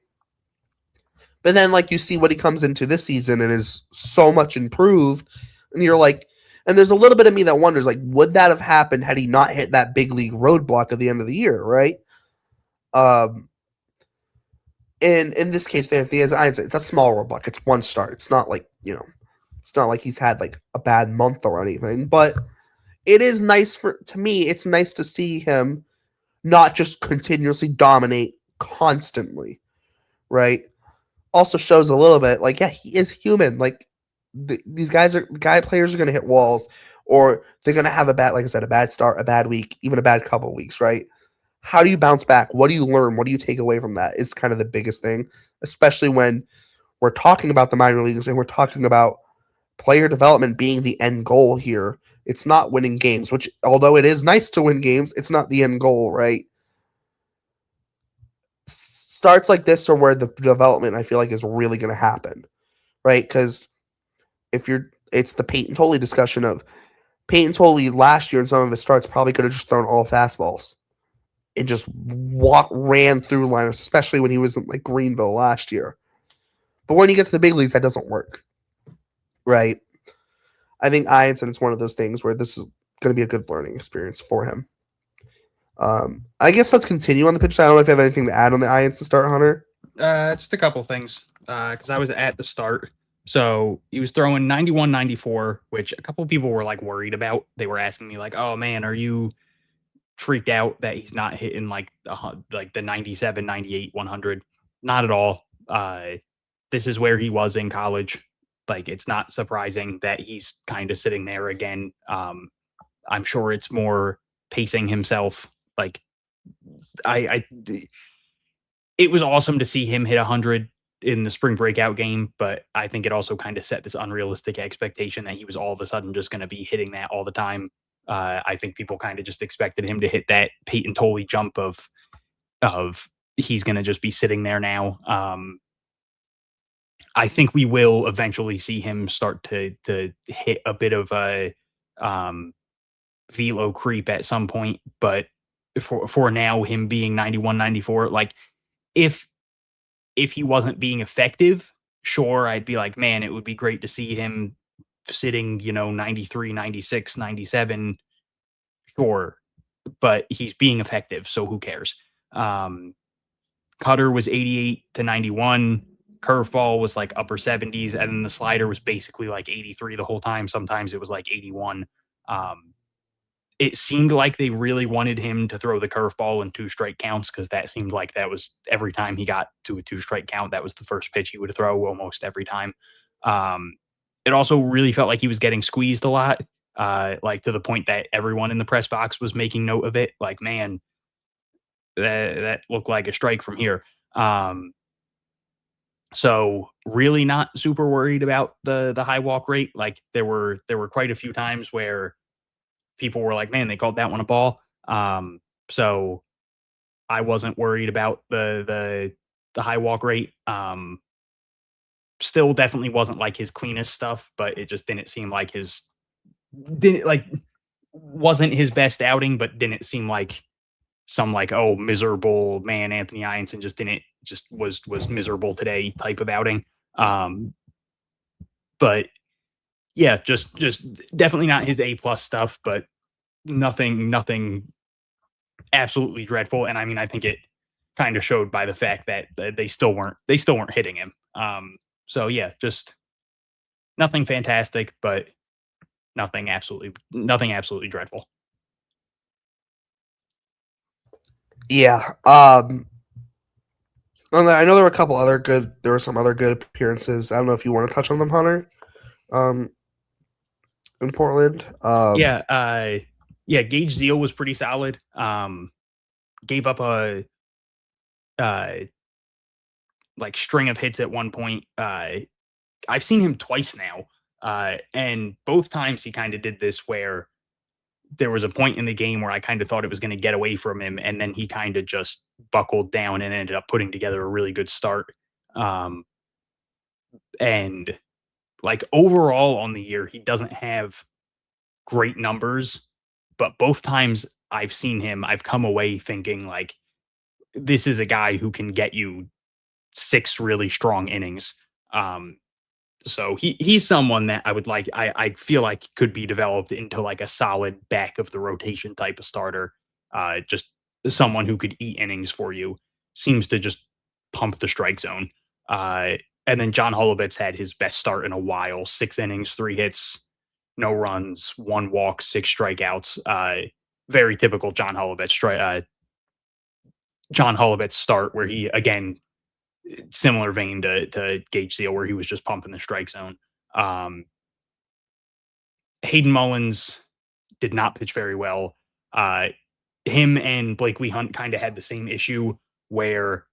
But then, like, you see what he comes into this season and is so much improved, and you're like, and there's a little bit of me that wonders, like, would that have happened had he not hit that big league roadblock at the end of the year, right? And in this case, Anthony, as I said, it's a small roadblock. It's one start. It's not like, it's not like he's had like a bad month or anything. But it is nice to me. It's nice to see him not just continuously dominate constantly, right? Also shows a little bit like, yeah, he is human. Like these players are going to hit walls, or they're going to have a bad start, a bad week, even a bad couple of weeks, right? How do you bounce back? What do you learn? What do you take away from that? Is kind of the biggest thing, especially when we're talking about the minor leagues and we're talking about player development being the end goal here. It's not winning games, which, although it is nice to win games, it's not the end goal, right? Starts like this are where the development, I feel like, is really going to happen, right? Because it's the Peyton Tolley discussion of Peyton Tolley last year in some of his starts probably could have just thrown all fastballs and just ran through liners, especially when he was in like Greenville last year. But when you get to the big leagues, that doesn't work, right? I think Ianson is one of those things where this is going to be a good learning experience for him. I guess let's continue on the pitch. I don't know if you have anything to add on the Ianson start, Hunter. Just a couple things, because I was at the start. So he was throwing 91, 94, which a couple people were like worried about. They were asking me like, "Oh man, are you freaked out that he's not hitting like the 97, 98, 100?" Not at all. This is where he was in college. Like, it's not surprising that he's kind of sitting there again. I'm sure it's more pacing himself. Like, it was awesome to see him hit 100 in the spring breakout game, but I think it also kind of set this unrealistic expectation that he was all of a sudden just going to be hitting that all the time. I think people kind of just expected him to hit that Peyton Tolley jump of he's going to just be sitting there now. I think we will eventually see him start to hit a bit of a velo creep at some point, but for now, him being 91, 94, like if he wasn't being effective, sure, I'd be like, man, it would be great to see him sitting, 93, 96, 97. Sure. But he's being effective, so who cares? Cutter was 88 to 91. Curveball was like upper 70s, and then the slider was basically like 83 the whole time. Sometimes it was like 81. It seemed like they really wanted him to throw the curveball in 2 strike counts, because that seemed like that was every time he got to a 2 strike count, that was the first pitch he would throw almost every time. It also really felt like he was getting squeezed a lot, like to the point that everyone in the press box was making note of it. Like, man, that looked like a strike from here. So really not super worried about the high walk rate. Like, there were quite a few times where people were like, man, they called that one a ball. So I wasn't worried about the high walk rate. Still definitely wasn't like his cleanest stuff, but it just didn't seem like wasn't his best outing, but didn't seem like some like, oh, miserable man, Anthony Ianson just was miserable today type of outing. But yeah, just definitely not his A+ stuff, but nothing absolutely dreadful. And I mean, I think it kind of showed by the fact that they still weren't hitting him. So yeah, just nothing fantastic, but nothing absolutely dreadful. Yeah. I know there were some other good appearances. I don't know if you want to touch on them, Hunter. In Portland. Gage Zeal was pretty solid. Gave up a like string of hits at one point. I've seen him twice now. And both times he kind of did this where there was a point in the game where I kind of thought it was going to get away from him, and then he kind of just buckled down and ended up putting together a really good start. And like overall on the year, he doesn't have great numbers, but both times I've seen him, I've come away thinking like this is a guy who can get you 6 really strong innings. So he's someone that I would like. I feel like could be developed into like a solid back of the rotation type of starter. Just someone who could eat innings for you. Seems to just pump the strike zone. And then John Holubitz had his best start in a while. 6 innings, 3 hits, no runs, 1 walk, 6 strikeouts. Very typical John Holubitz John Holubitz start where he again similar vein to Gage Seal, where he was just pumping the strike zone. Hayden Mullins did not pitch very well. Him and Blakely Hunt kind of had the same issue where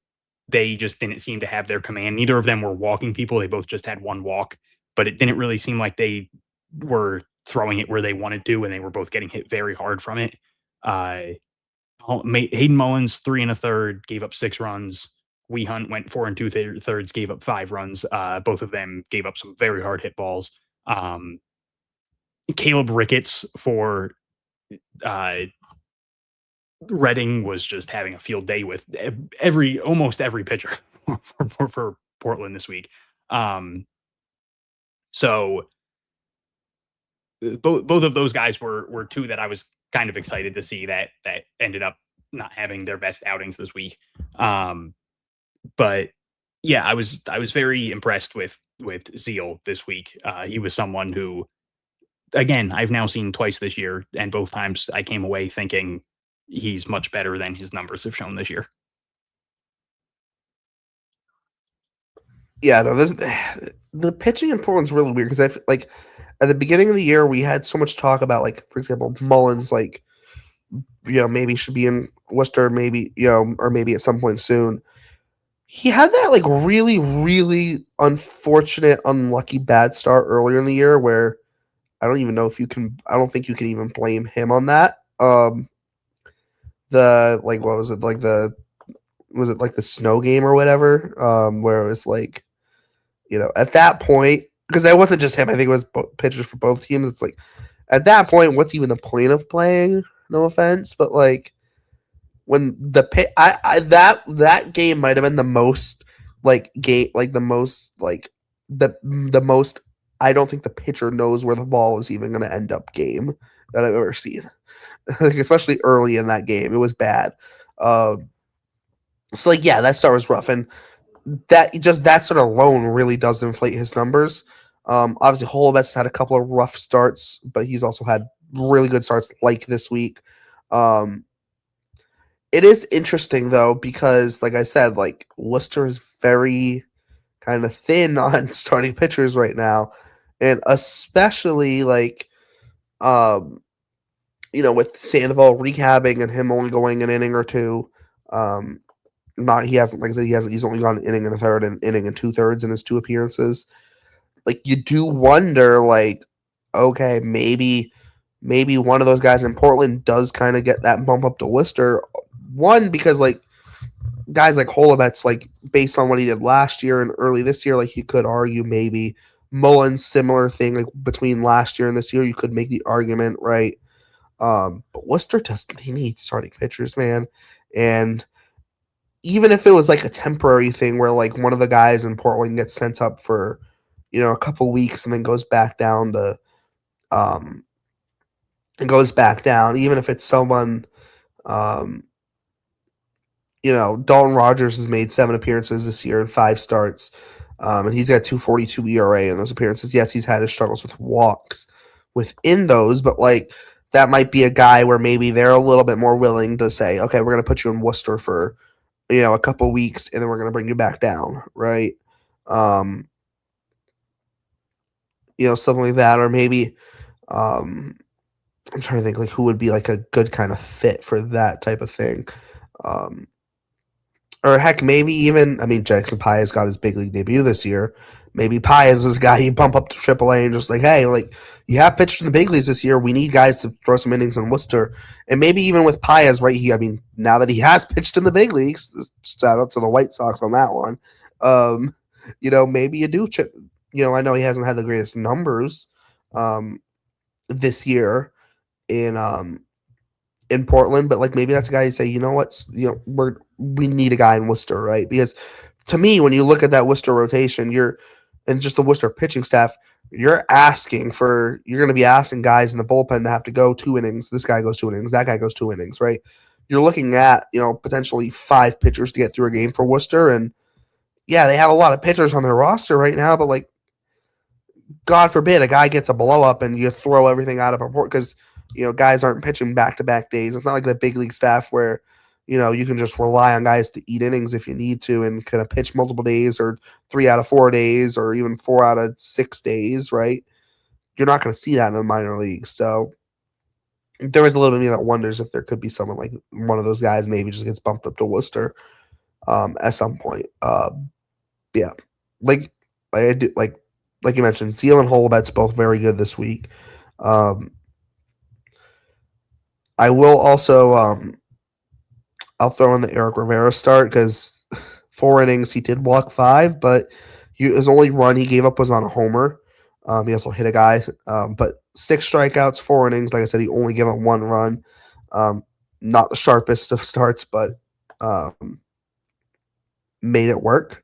they just didn't seem to have their command. Neither of them were walking people. They both just had 1 walk, but it didn't really seem like they were throwing it where they wanted to, and they were both getting hit very hard from it. Hayden Mullins, 3 1/3, gave up 6 runs. Wee Hunt went 4 2/3, gave up 5 runs. Both of them gave up some very hard hit balls. Caleb Ricketts for Reading was just having a field day with almost every pitcher for Portland this week. So both of those guys were 2 that I was kind of excited to see that ended up not having their best outings this week. But yeah, I was very impressed with Zeal this week. He was someone who, again, I've now seen twice this year, and both times I came away thinking he's much better than his numbers have shown this year. Yeah, no, the pitching in Portland's really weird because like at the beginning of the year we had so much talk about, like, for example, Mullins, like, maybe should be in Worcester, maybe, or maybe at some point soon. He had that like really, really unfortunate, unlucky bad start earlier in the year where I don't even know if you can. I don't think you can even blame him on that. What was it like the snow game or whatever? Where it was like, at that point, because that wasn't just him. I think it was pitchers for both teams. It's like at that point, what's even the point of playing? No offense, but like when the that game might have been the most the most. I don't think the pitcher knows where the ball is even going to end up game that I've ever seen. Like, especially early in that game, it was bad. So like, yeah, that start was rough, and that sort of alone really does inflate his numbers. Obviously, Holubet's had a couple of rough starts, but he's also had really good starts like this week. It is interesting though because, like I said, like Worcester is very kind of thin on starting pitchers right now, and especially like, with Sandoval rehabbing and him only going an inning or 2. He hasn't, like I said, he's only gone an inning and a third, and inning and 2/3 in his 2 appearances. Like, you do wonder, like, okay, maybe one of those guys in Portland does kind of get that bump up to Worcester. One, because like guys like Holubet's, like, based on what he did last year and early this year, like, you could argue maybe Mullins, similar thing, like between last year and this year, you could make the argument, right? But Worcester they need starting pitchers, man. And even if it was like a temporary thing where like one of the guys in Portland gets sent up for, a couple weeks and then goes back down to, even if it's someone, Dalton Rogers has made 7 appearances this year and 5 starts. And he's got 2.42 ERA in those appearances. Yes, he's had his struggles with walks within those, but like that might be a guy where maybe they're a little bit more willing to say, okay, we're going to put you in Worcester for, a couple weeks, and then we're going to bring you back down, right? Something like that, or maybe, I'm trying to think like who would be like a good kind of fit for that type of thing. Or heck, maybe even, Jackson Paez got his big league debut this year. Maybe Paez is a guy you bump up to AAA and just like, hey, like, you have pitched in the big leagues this year. We need guys to throw some innings in Worcester. And maybe even with Paez, right, now that he has pitched in the big leagues, shout out to the White Sox on that one, maybe you do, I know he hasn't had the greatest numbers this year in in Portland, but like maybe that's a guy you say, you know what, we need a guy in Worcester, right? Because to me, when you look at that Worcester rotation, and just the Worcester pitching staff, you're going to be asking guys in the bullpen to have to go 2 innings. This guy goes 2 innings. That guy goes 2 innings, right? You're looking at, potentially 5 pitchers to get through a game for Worcester. And yeah, they have a lot of pitchers on their roster right now, but like, God forbid a guy gets a blow up and you throw everything out of proportion because, guys aren't pitching back-to-back days. It's not like the big league staff where, you can just rely on guys to eat innings if you need to and kind of pitch multiple days or 3 out of 4 days or even 4 out of 6 days, right? You're not going to see that in the minor leagues. So there is a little bit of me that wonders if there could be someone like one of those guys maybe just gets bumped up to Worcester at some point. Yeah. Like I do, like you mentioned, Seal and Holbet's both very good this week. I will also I'll throw in the Eric Rivera start because 4 innings he did walk 5, but his only run he gave up was on a homer. He also hit a guy, but 6 strikeouts, 4 innings. Like I said, he only gave up 1 run. Not the sharpest of starts, but made it work.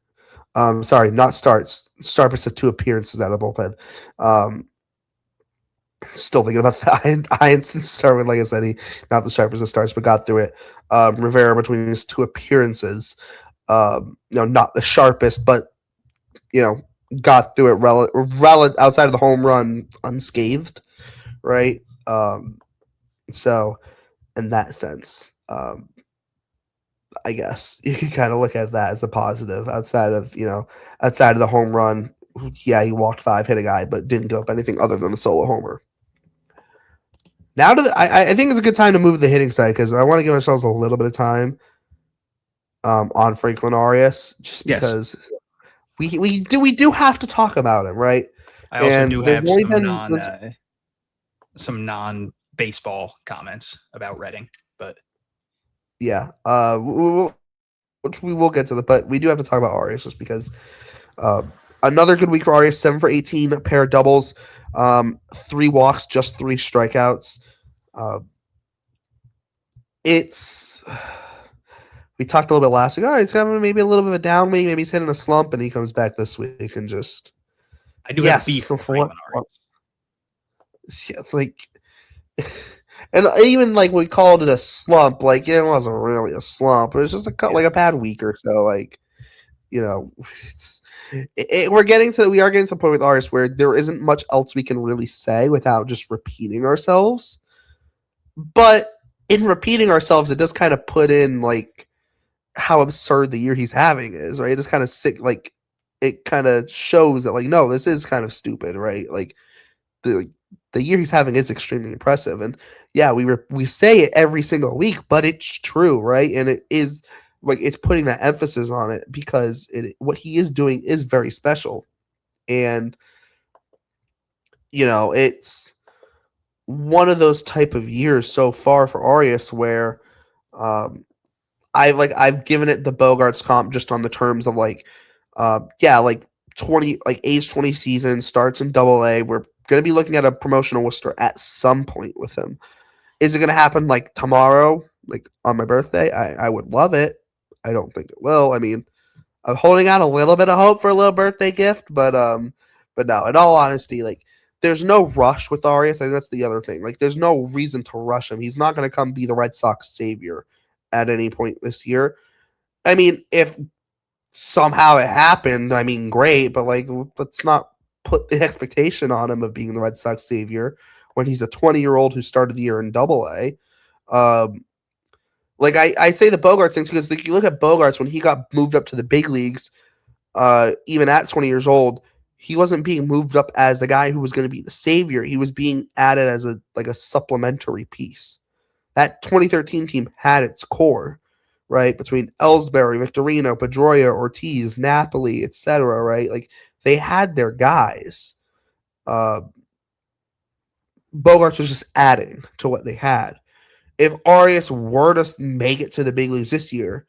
Sorry, not starts. Sharpest of 2 appearances out of the bullpen. Still thinking about the Ianson start with, like I said, he not the sharpest of starts, but got through it. Rivera between his 2 appearances, not the sharpest, but got through it outside of the home run unscathed, right? So in that sense, I guess you can kind of look at that as a positive outside of the home run. Yeah, he walked 5, hit a guy, but didn't give up anything other than the solo homer. Now I think it's a good time to move to the hitting side because I want to give ourselves a little bit of time on Franklin Arias just because we do have to talk about him, right? I also do have some non-baseball comments about Reading, but yeah, which we will get to but we do have to talk about Arias just because another good week for Arias, 7 for 18, a pair of doubles, 3 walks, just 3 strikeouts. We talked a little bit last week. He's having maybe a little bit of a down week. Maybe he's hitting a slump, and he comes back this week and just. I do have beef with Franklin Arias. Yeah, like, and even like we called it a slump, like it wasn't really a slump. It was just a bad week or so. Like, we are getting to the point with Arias where there isn't much else we can really say without just repeating ourselves. But in repeating ourselves, it does kind of put in like how absurd the year he's having is, right? It's kind of sick. Like it kind of shows that like, no, this is kind of stupid, right? Like the year he's having is extremely impressive. And yeah, we say it every single week, but it's true, right? And it is like, it's putting that emphasis on it because what he is doing is very special. And, it's one of those type of years so far for Arias where I've given it the Bogarts comp just on the terms of like 20 like age 20 season starts in AA. We're gonna be looking at a promotional Worcester at some point with him. Is it gonna happen like tomorrow, like on my birthday? I would love it. I don't think it will. I mean, I'm holding out a little bit of hope for a little birthday gift, but no, in all honesty, like there's no rush with Arias. I think that's the other thing. Like, there's no reason to rush him. He's not going to come be the Red Sox savior at any point this year. I mean, if somehow it happened, I mean, great, but like, let's not put the expectation on him of being the Red Sox savior when he's a 20-year-old who started the year in AA. Like I say the Bogarts things because like, you look at Bogarts when he got moved up to the big leagues, even at 20 years old, he wasn't being moved up as the guy who was going to be the savior. He was being added as a supplementary piece. That 2013 team had its core, right? Between Ellsbury, Victorino, Pedroia, Ortiz, Napoli, etc., right? Like they had their guys. Bogarts was just adding to what they had. If Arias were to make it to the big leagues this year,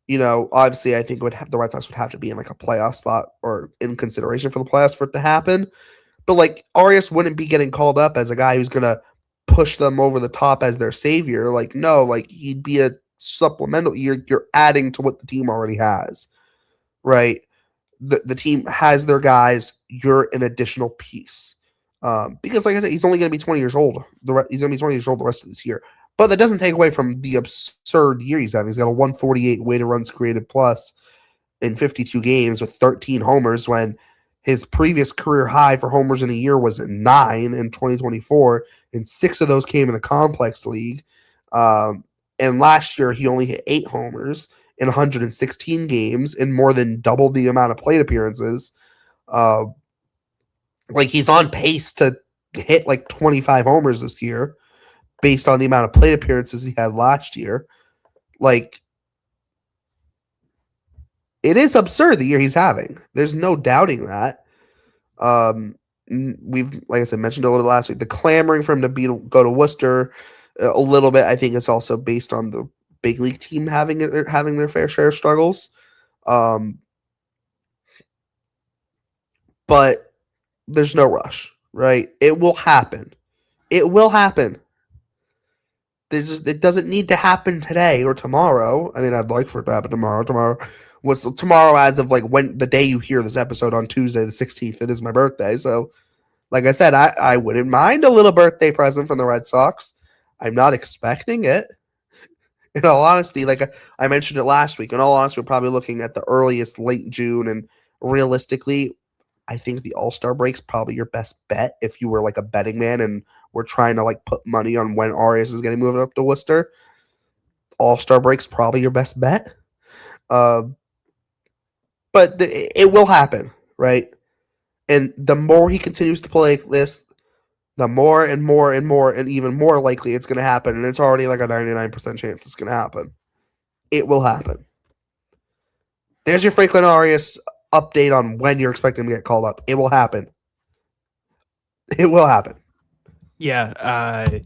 obviously I think the Red Sox would have to be in like a playoff spot or in consideration for the playoffs for it to happen. But like Arias wouldn't be getting called up as a guy who's gonna push them over the top as their savior. Like, no, like he'd be a supplemental. You're adding to what the team already has, right? The team has their guys. You're an additional piece. Because, like I said, he's only going to be 20 years old. He's going to be 20 years old the rest of this year. But that doesn't take away from the absurd year he's having. He's got a 148 weighted runs created plus in 52 games with 13 homers when his previous career high for homers in a year was 9 in 2024, and 6 of those came in the complex league. And last year, he only hit 8 homers in 116 games and more than doubled the amount of plate appearances. Like, he's on pace to hit like 25 homers this year based on the amount of plate appearances he had last year. Like, it is absurd the year he's having. There's no doubting that. We've, like I said, mentioned a little last week, the clamoring for him to go to Worcester a little bit. I think it's also based on the big league team having their fair share of struggles. But there's no rush, right? It will happen. It will happen. It doesn't need to happen today or tomorrow. I mean, I'd like for it to happen tomorrow. Tomorrow as of like when the day you hear this episode on Tuesday the 16th. It is my birthday, so like I said, I wouldn't mind a little birthday present from the Red Sox. I'm not expecting it. In all honesty, like I mentioned it last week, in all honesty, we're probably looking at the earliest late June, and realistically, I think the All-Star break's probably your best bet if you were like a betting man and we're trying to like put money on when Arias is getting moved up to Worcester. All-Star break's probably your best bet. But it will happen, right? And the more he continues to play like this, the more and more and more and even more likely it's going to happen. And it's already like a 99% chance it's going to happen. It will happen. There's your Franklin Arias update on when you're expecting him to get called up. It will happen. It will happen. Yeah.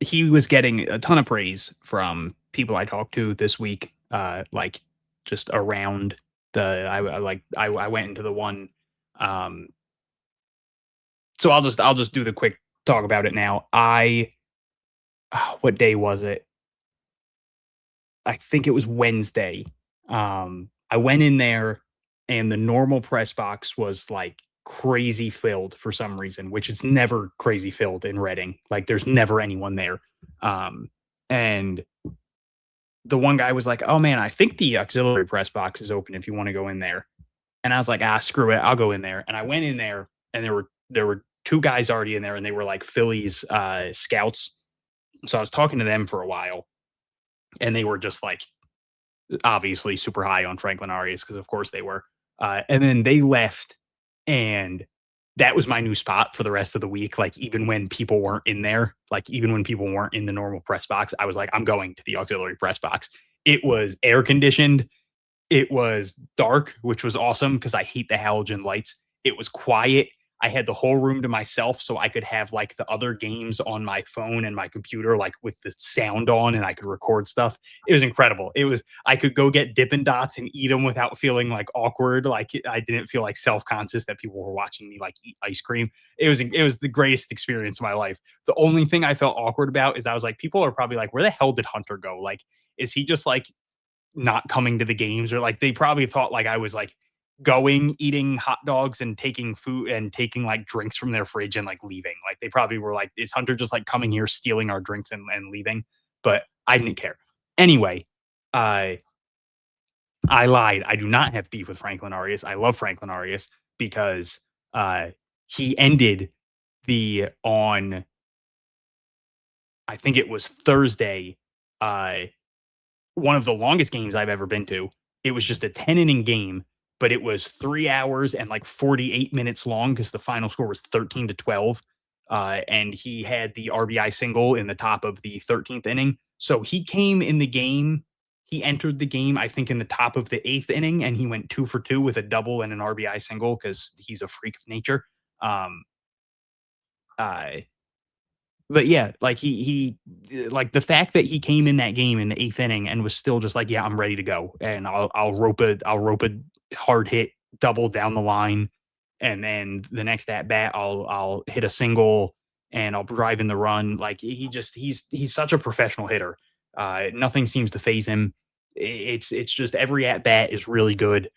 He was getting a ton of praise from people I talked to this week. Like just around I went into the one. So I'll just do the quick talk about it now. What day was it? I think it was Wednesday. I went in there and the normal press box was like crazy filled for some reason, which is never crazy filled in Reading. Like there's never anyone there. And the one guy was like, "Oh man, I think the auxiliary press box is open if you want to go in there." And I was like, "Screw it, I'll go in there." And I went in there and there were 2 guys already in there and they were like Phillies scouts. So I was talking to them for a while and they were just like obviously super high on Franklin Arias because of course they were. And then they left and that was my new spot for the rest of the week. Like even when people weren't in there, like even when people weren't in the normal press box, I was like, I'm going to the auxiliary press box. It was air conditioned. It was dark, which was awesome because I hate the halogen lights. It was quiet. I had the whole room to myself so I could have like the other games on my phone and my computer, like with the sound on, and I could record stuff. It was incredible. I could go get Dippin' Dots and eat them without feeling like awkward. Like I didn't feel like self-conscious that people were watching me like eat ice cream. It was the greatest experience of my life. The only thing I felt awkward about is I was like, people are probably like, where the hell did Hunter go? Like, is he just like not coming to the games? Or like, they probably thought like I was like going, eating hot dogs and taking food and taking like drinks from their fridge and like leaving. Like they probably were like, is Hunter just like coming here, stealing our drinks and leaving? But I didn't care. Anyway, I lied. I do not have beef with Franklin Arias. I love Franklin Arias because he ended on I think it was Thursday, one of the longest games I've ever been to. It was just a 10-inning game, but it was 3 hours and like 48 minutes long because the final score was 13-12. And he had the RBI single in the top of the 13th inning. So he came in the game. He entered the game, I think, in the top of the 8th inning, and he went 2 for 2 with a double and an RBI single because he's a freak of nature. But yeah, like he like the fact that he came in that game in the 8th inning and was still just like, yeah, I'm ready to go, and I'll rope a hard hit double down the line. and then the next at bat I'll hit a single and I'll drive in the run. Like he's such a professional hitter. Nothing seems to phase him. It's just every at bat is really good.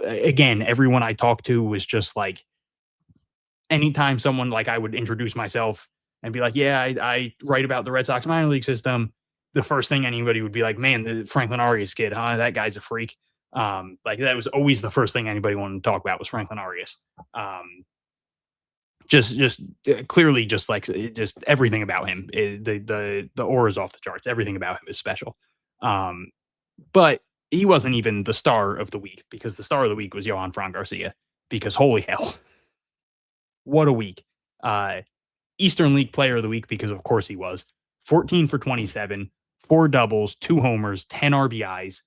Again, everyone I talked to was just like, anytime someone, like, I would introduce myself and be like, yeah, I write about the Red Sox minor league system. The first thing anybody would be like, man, the Franklin Arias kid, huh? That guy's a freak. Like that was always the first thing anybody wanted to talk about was Franklin Arias. Just clearly, just like just everything about him, the aura is off the charts. Everything about him is special. But he wasn't even the star of the week, because the star of the week was Johanfran Garcia, because holy hell, what a week. Eastern League Player of the Week, because of course he was. 14 for 27, 4 doubles, 2 homers, 10 RBIs.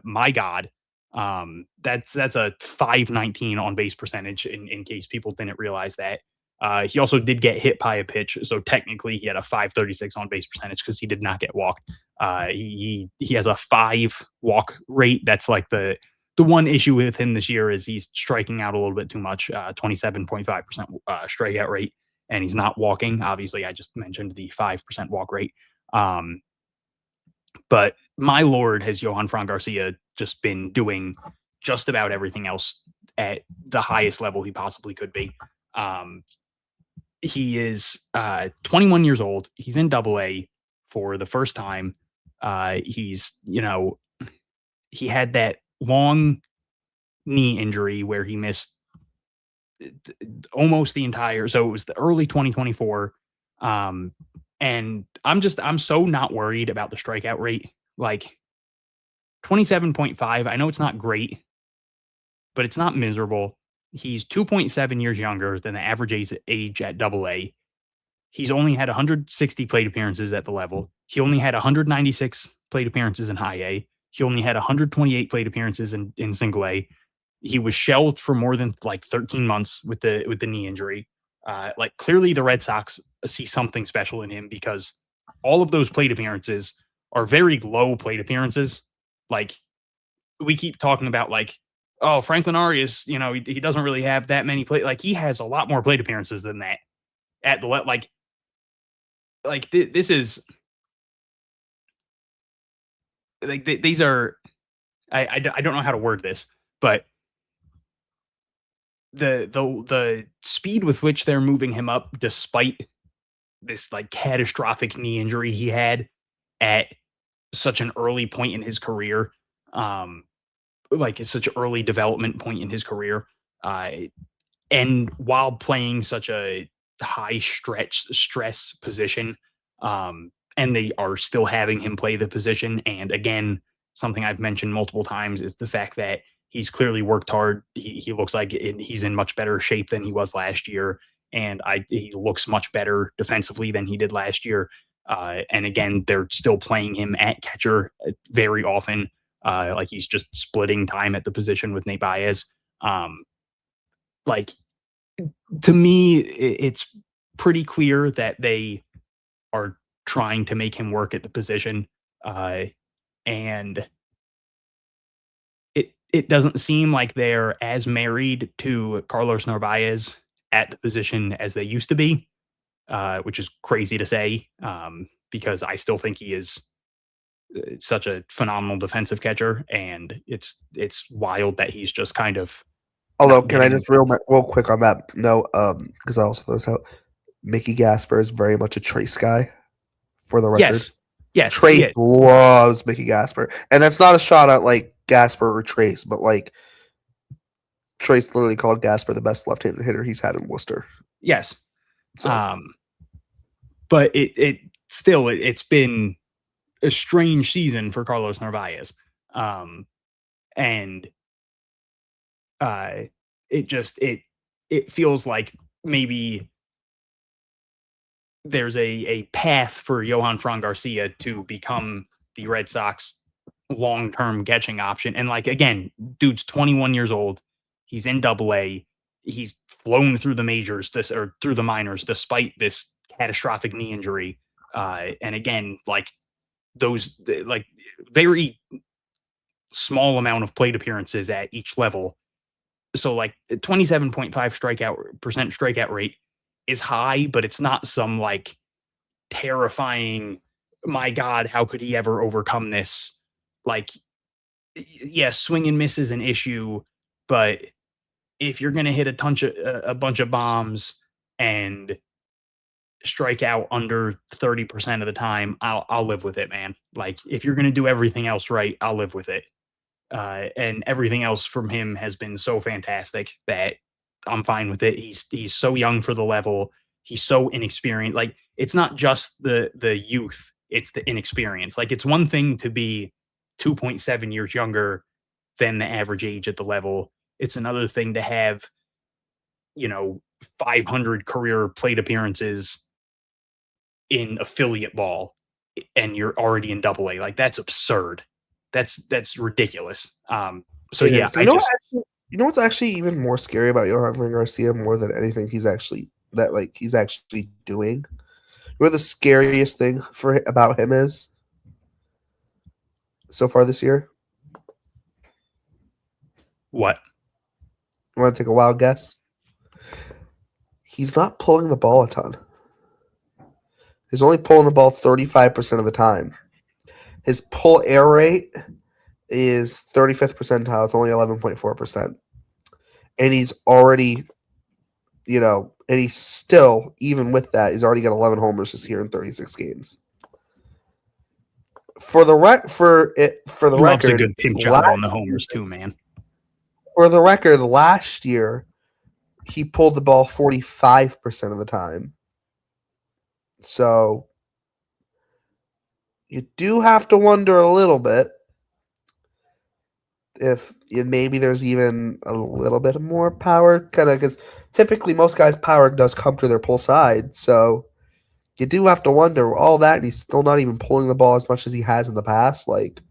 My God. That's a 519 on base percentage, in case people didn't realize that. He also did get hit by a pitch, so technically he had a 536 on base percentage because he did not get walked. He has a 5 walk rate. That's like the one issue with him this year is he's striking out a little bit too much. 27.5% strikeout rate, and he's not walking. Obviously, I just mentioned the 5% walk rate. But my Lord, has Johanfran Garcia just been doing just about everything else at the highest level he possibly could be. He is 21 years old. He's in Double-A for the first time. He's, he had that long knee injury where he missed almost the entire, so it was the early 2024. And I'm so not worried about the strikeout rate. Like 27.5, I know it's not great, but it's not miserable. He's 2.7 years younger than the average age at Double-A. He's only had 160 plate appearances at the level. He only had 196 plate appearances in High A. He only had 128 plate appearances in Single A. He was shelved for more than like 13 months with the knee injury. Like clearly the Red Sox see something special in him, because all of those plate appearances are very low plate appearances. Like we keep talking about like, oh, Franklin Arias, he doesn't really have that many plate. Like he has a lot more plate appearances than that at the this is like these are, I don't know how to word this, but the speed with which they're moving him up, despite this like catastrophic knee injury he had at such an early point in his career, like it's such an early development point in his career, and while playing such a high stress position, and they are still having him play the position. And again, something I've mentioned multiple times is the fact that he's clearly worked hard. He looks like he's in much better shape than he was last year. And he looks much better defensively than he did last year. And again, they're still playing him at catcher very often. Like he's just splitting time at the position with Nate Baez. Like to me, it's pretty clear that they are trying to make him work at the position. And it doesn't seem like they're as married to Carlos Narvaez at the position as they used to be, which is crazy to say, because I still think he is such a phenomenal defensive catcher, and it's wild that he's just kind of. Although, can I just real quick on that note, because I also throw this out, Mickey Gasper is very much a Trace guy, for the record. Yes, Trace loves Mickey Gasper, and that's not a shot at like Gasper or Trace, but like Trace literally called Gasper the best left-handed hitter he's had in Worcester. Yes, so. But it's been a strange season for Carlos Narvaez, and it feels like maybe there's a path for Johanfran Garcia to become the Red Sox long-term catching option. And like, again, dude's 21 years old. He's in Double-A. He's flown through the majors or through the minors despite this catastrophic knee injury. And again, like those like very small amount of plate appearances at each level So like 27.5 strikeout rate is high, but it's not some like terrifying, my God, how could he ever overcome this? Like, yeah, swing and miss is an issue, but if you're gonna hit a bunch of bombs and strike out under 30% of the time, I'll live with it, man. Like if you're gonna do everything else right, I'll live with it. And everything else from him has been so fantastic that I'm fine with it. He's so young for the level. He's so inexperienced. Like it's not just the youth, it's the inexperience. Like it's one thing to be 2.7 years younger than the average age at the level. It's another thing to have, 500 career plate appearances in affiliate ball and you're already in double A. Like that's absurd. That's ridiculous. So It yeah, is. You know what's actually even more scary about Johanfran Garcia more than anything he's actually doing? What the scariest thing about him is so far this year? what? You want to take a wild guess? He's not pulling the ball a ton. He's only pulling the ball 35% of the time. His pull air rate is 35th percentile. It's only 11.4%. And he's already, and he's still, even with that, he's already got 11 homers this year in 36 games. For the He loves a record, good pimp job on the homers too, man. For the record, last year he pulled the ball 45% of the time. So you do have to wonder a little bit if maybe there's even a little bit more power, kind of, because typically most guys' power does come to their pull side. So you do have to wonder all that, and he's still not even pulling the ball as much as he has in the past. Like,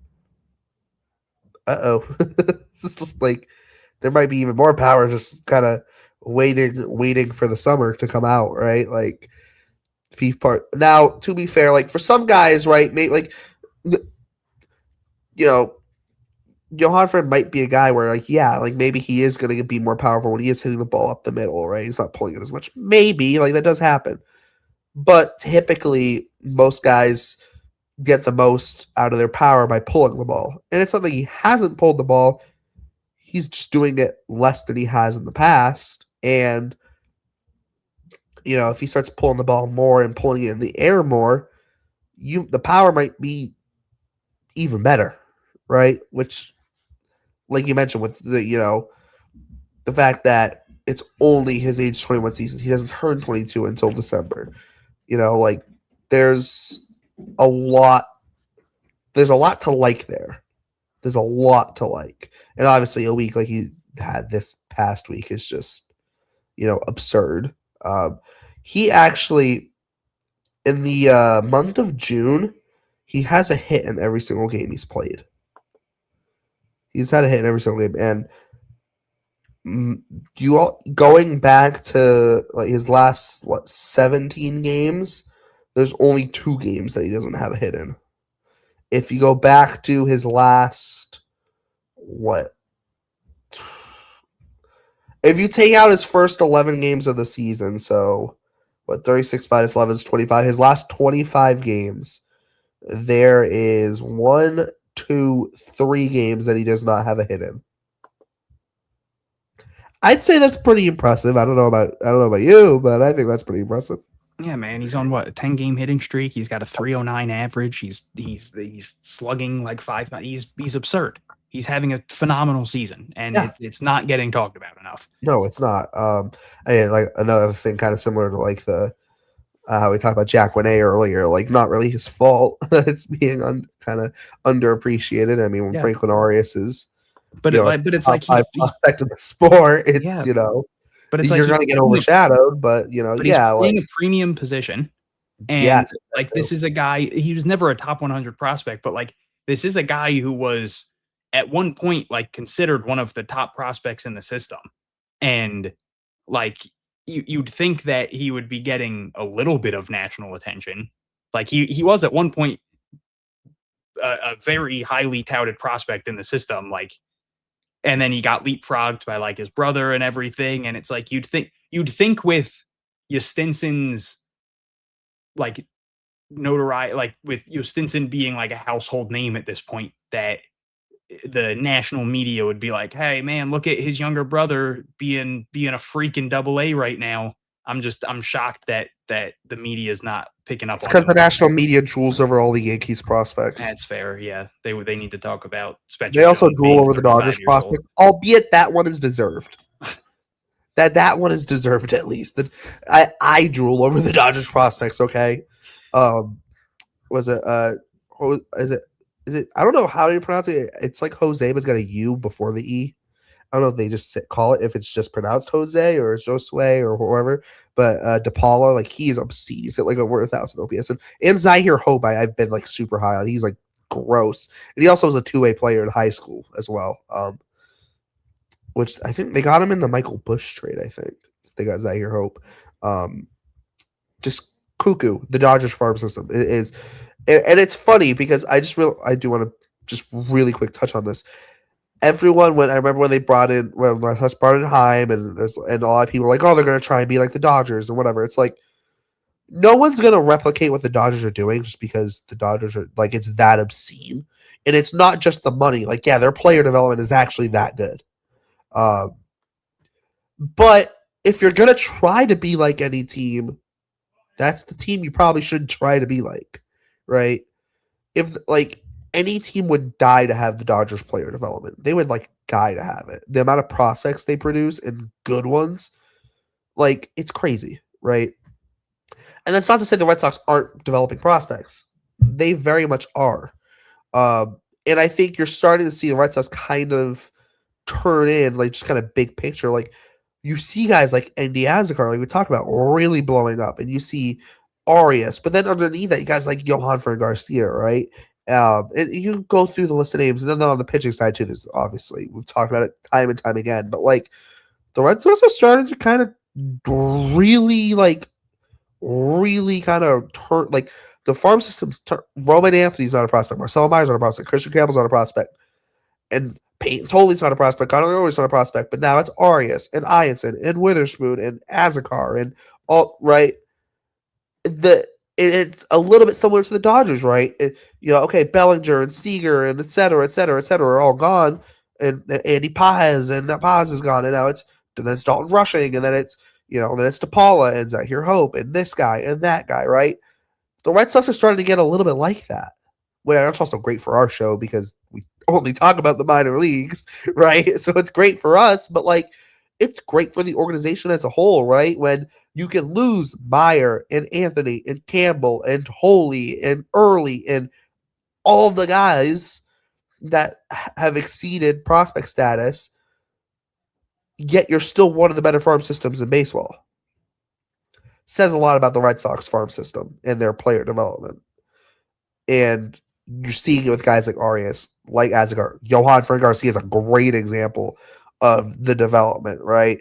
like there might be even more power just kind of waiting for the summer to come out, right? Like, now, to be fair, like for some guys, right, maybe Johanfran might be a guy where, like, yeah, like maybe he is going to be more powerful when he is hitting the ball up the middle, right? He's not pulling it as much. Maybe, like, that does happen. But typically, most guys get the most out of their power by pulling the ball. And it's something he hasn't pulled the ball. He's just doing it less than he has in the past. And, if he starts pulling the ball more and pulling it in the air more, the power might be even better, right? Which, like you mentioned, with the fact that it's only his age 21 season, he doesn't turn 22 until December. Like there's a lot to like there. There's a lot to like, and obviously a week like he had this past week is just absurd. He actually, in the month of June, he has a hit in every single game he's played. He's had a hit in every single game, and going back to like his last 17 games, there's only 2 games that he doesn't have a hit in. If you go back to his last if you take out his first 11 games of the season, so 36 minus 11 is 25. His last 25 games, there is 1, 2, 3 games that he does not have a hit in. I'd say that's pretty impressive. I don't know about you, but I think that's pretty impressive. Yeah, man. He's on a 10-game hitting streak. He's got a 309 average. He's slugging like 5. He's absurd. He's having a phenomenal season, and it's not getting talked about enough. No, it's not. Like another thing, kind of similar to like the how we talked about Jack Winay earlier. Like, not really his fault. It's being kind of underappreciated. I mean, when Franklin Arias is, but it's like he's prospect in the sport. It's but it's you're like gonna get overshadowed. But he's playing a premium position, and this is a guy. He was never a top 100 prospect, but like this is a guy who was at one point like considered one of the top prospects in the system, and like you'd think that he would be getting a little bit of national attention. Like he was at one point a very highly touted prospect in the system. Like and then he got leapfrogged by like his brother and everything. And it's like you'd think with Justinson's like notoriety, like with Justinson being like a household name at this point, that the national media would be like, "Hey man, look at his younger brother being a freak in AA right now." I'm shocked that the media is not picking up It's on because it. the national media drools over all the Yankees prospects. That's fair. Yeah, they need to talk about Spencer. They also Jones drool being over the 35 Dodgers years old. prospect, albeit that one is deserved. that one is deserved at least. That I drool over the Dodgers prospects. Okay, was it is it? I don't know how you pronounce it. It's like Jose, but it's got a U before the E. I don't know if they just call it if it's just pronounced Jose or Josue or whoever. But DePaula, like he is obscene. He's got like over 1,000 OPS. And Zahir Hope, I've been like super high on. He's like gross. And he also was a two-way player in high school as well. Which I think they got him in the Michael Bush trade, I think. They got Zahir Hope. Just cuckoo, the Dodgers farm system. It is. And it's funny because I do want to just really quick touch on this. Everyone, when I remember when they brought in Heim, and a lot of people were like, oh, they're gonna try and be like the Dodgers and whatever. It's like no one's gonna replicate what the Dodgers are doing just because the Dodgers are like it's that obscene. And it's not just the money. Like, yeah, their player development is actually that good. But if you're gonna try to be like any team, that's the team you probably should try to be like, right? If like any team would die to have the Dodgers player development. They would like die to have it. The amount of prospects they produce and good ones, like it's crazy, right? And that's not to say the Red Sox aren't developing prospects. They very much are. And I think you're starting to see the Red Sox kind of turn in, like just kind of big picture. Like you see guys like Enddy Azocar, like we talked about, really blowing up, and you see Arias, but then underneath that, you guys like Johanfran Garcia, right? And you go through the list of names, and then on the pitching side too. This obviously we've talked about it time and time again, but like the Red Sox are starting to kind of really kind of turn like the farm system's Roman Anthony's not a prospect, Marcelo Myers not a prospect, Christian Campbell's not a prospect, and Peyton Toley's not a prospect, Connor Lewis not a prospect, but now it's Arias and Ianson and Witherspoon and Azocar and all right. It's a little bit similar to the Dodgers, right? Okay, Bellinger and Seager and et cetera are all gone, and Andy Paz and Paz is gone, and now then it's Dalton Rushing, and then it's then it's DePaula and Zahir Hope and this guy and that guy, right? The Red Sox are starting to get a little bit like that. Well, it's also great for our show because we only talk about the minor leagues, right? So it's great for us, but like it's great for the organization as a whole, right? When you can lose Meyer and Anthony and Campbell and Holy and Early and all the guys that have exceeded prospect status, yet you're still one of the better farm systems in baseball. Says a lot about the Red Sox farm system and their player development. And you're seeing it with guys like Arias, like Azocar. Johanfran Garcia is a great example of the development, right?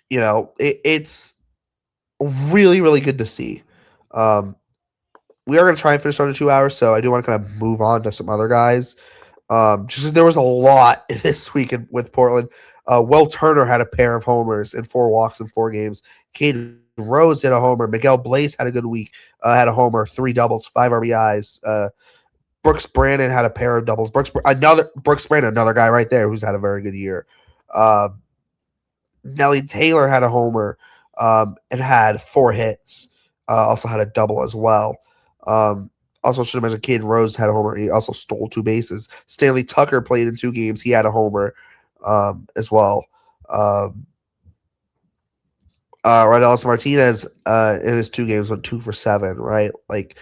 It's really, really good to see. We are going to try and finish under 2 hours, so I do want to kind of move on to some other guys. Just there was a lot this week with Portland. Will Turner had a pair of homers and 4 walks in 4 games. Cade Rose hit a homer. Miguel Blaze had a good week. Had a homer, 3 doubles, 5 RBIs. Brooks Brandon had a pair of doubles. Brooks Brandon, another guy right there who's had a very good year. Nelly Taylor had a homer and had 4 hits. Also had a double as well. Also should have mentioned Cade Rose had a homer. He also stole 2 bases. Stanley Tucker played in 2 games. He had a homer as well. Rodelys Martinez in his 2 games went 2 for 7, right? Like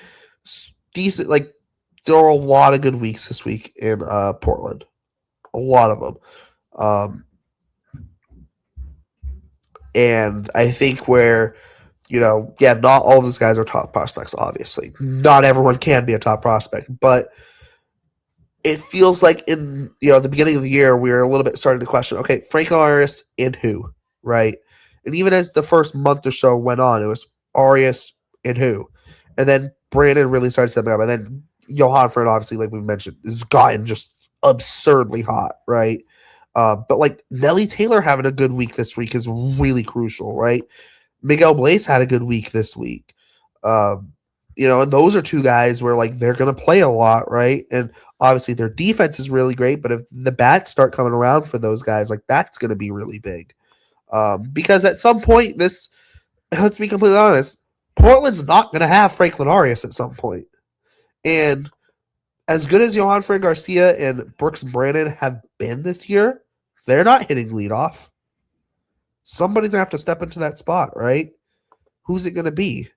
decent. Like there were a lot of good weeks this week in Portland. A lot of them. And I think where, not all of these guys are top prospects, obviously. Not everyone can be a top prospect, but it feels like in, the beginning of the year, we were a little bit starting to question, okay, Franco Arias and who, right? And even as the first month or so went on, it was Arias and who. And then Brandon really started stepping up. And then Johanfran, obviously, like we mentioned, has gotten just absurdly hot, right? But like Nelly Taylor having a good week this week is really crucial, right? Miguel Blaze had a good week this week. And those are two guys where like they're gonna play a lot, right? And obviously their defense is really great, but if the bats start coming around for those guys, like that's gonna be really big. Because at some point, let's be completely honest, Portland's not gonna have Franklin Arias at some point. And as good as Johanfran Garcia and Brooks Brannon have been this year, they're not hitting leadoff. Somebody's gonna have to step into that spot, right? Who's it gonna be?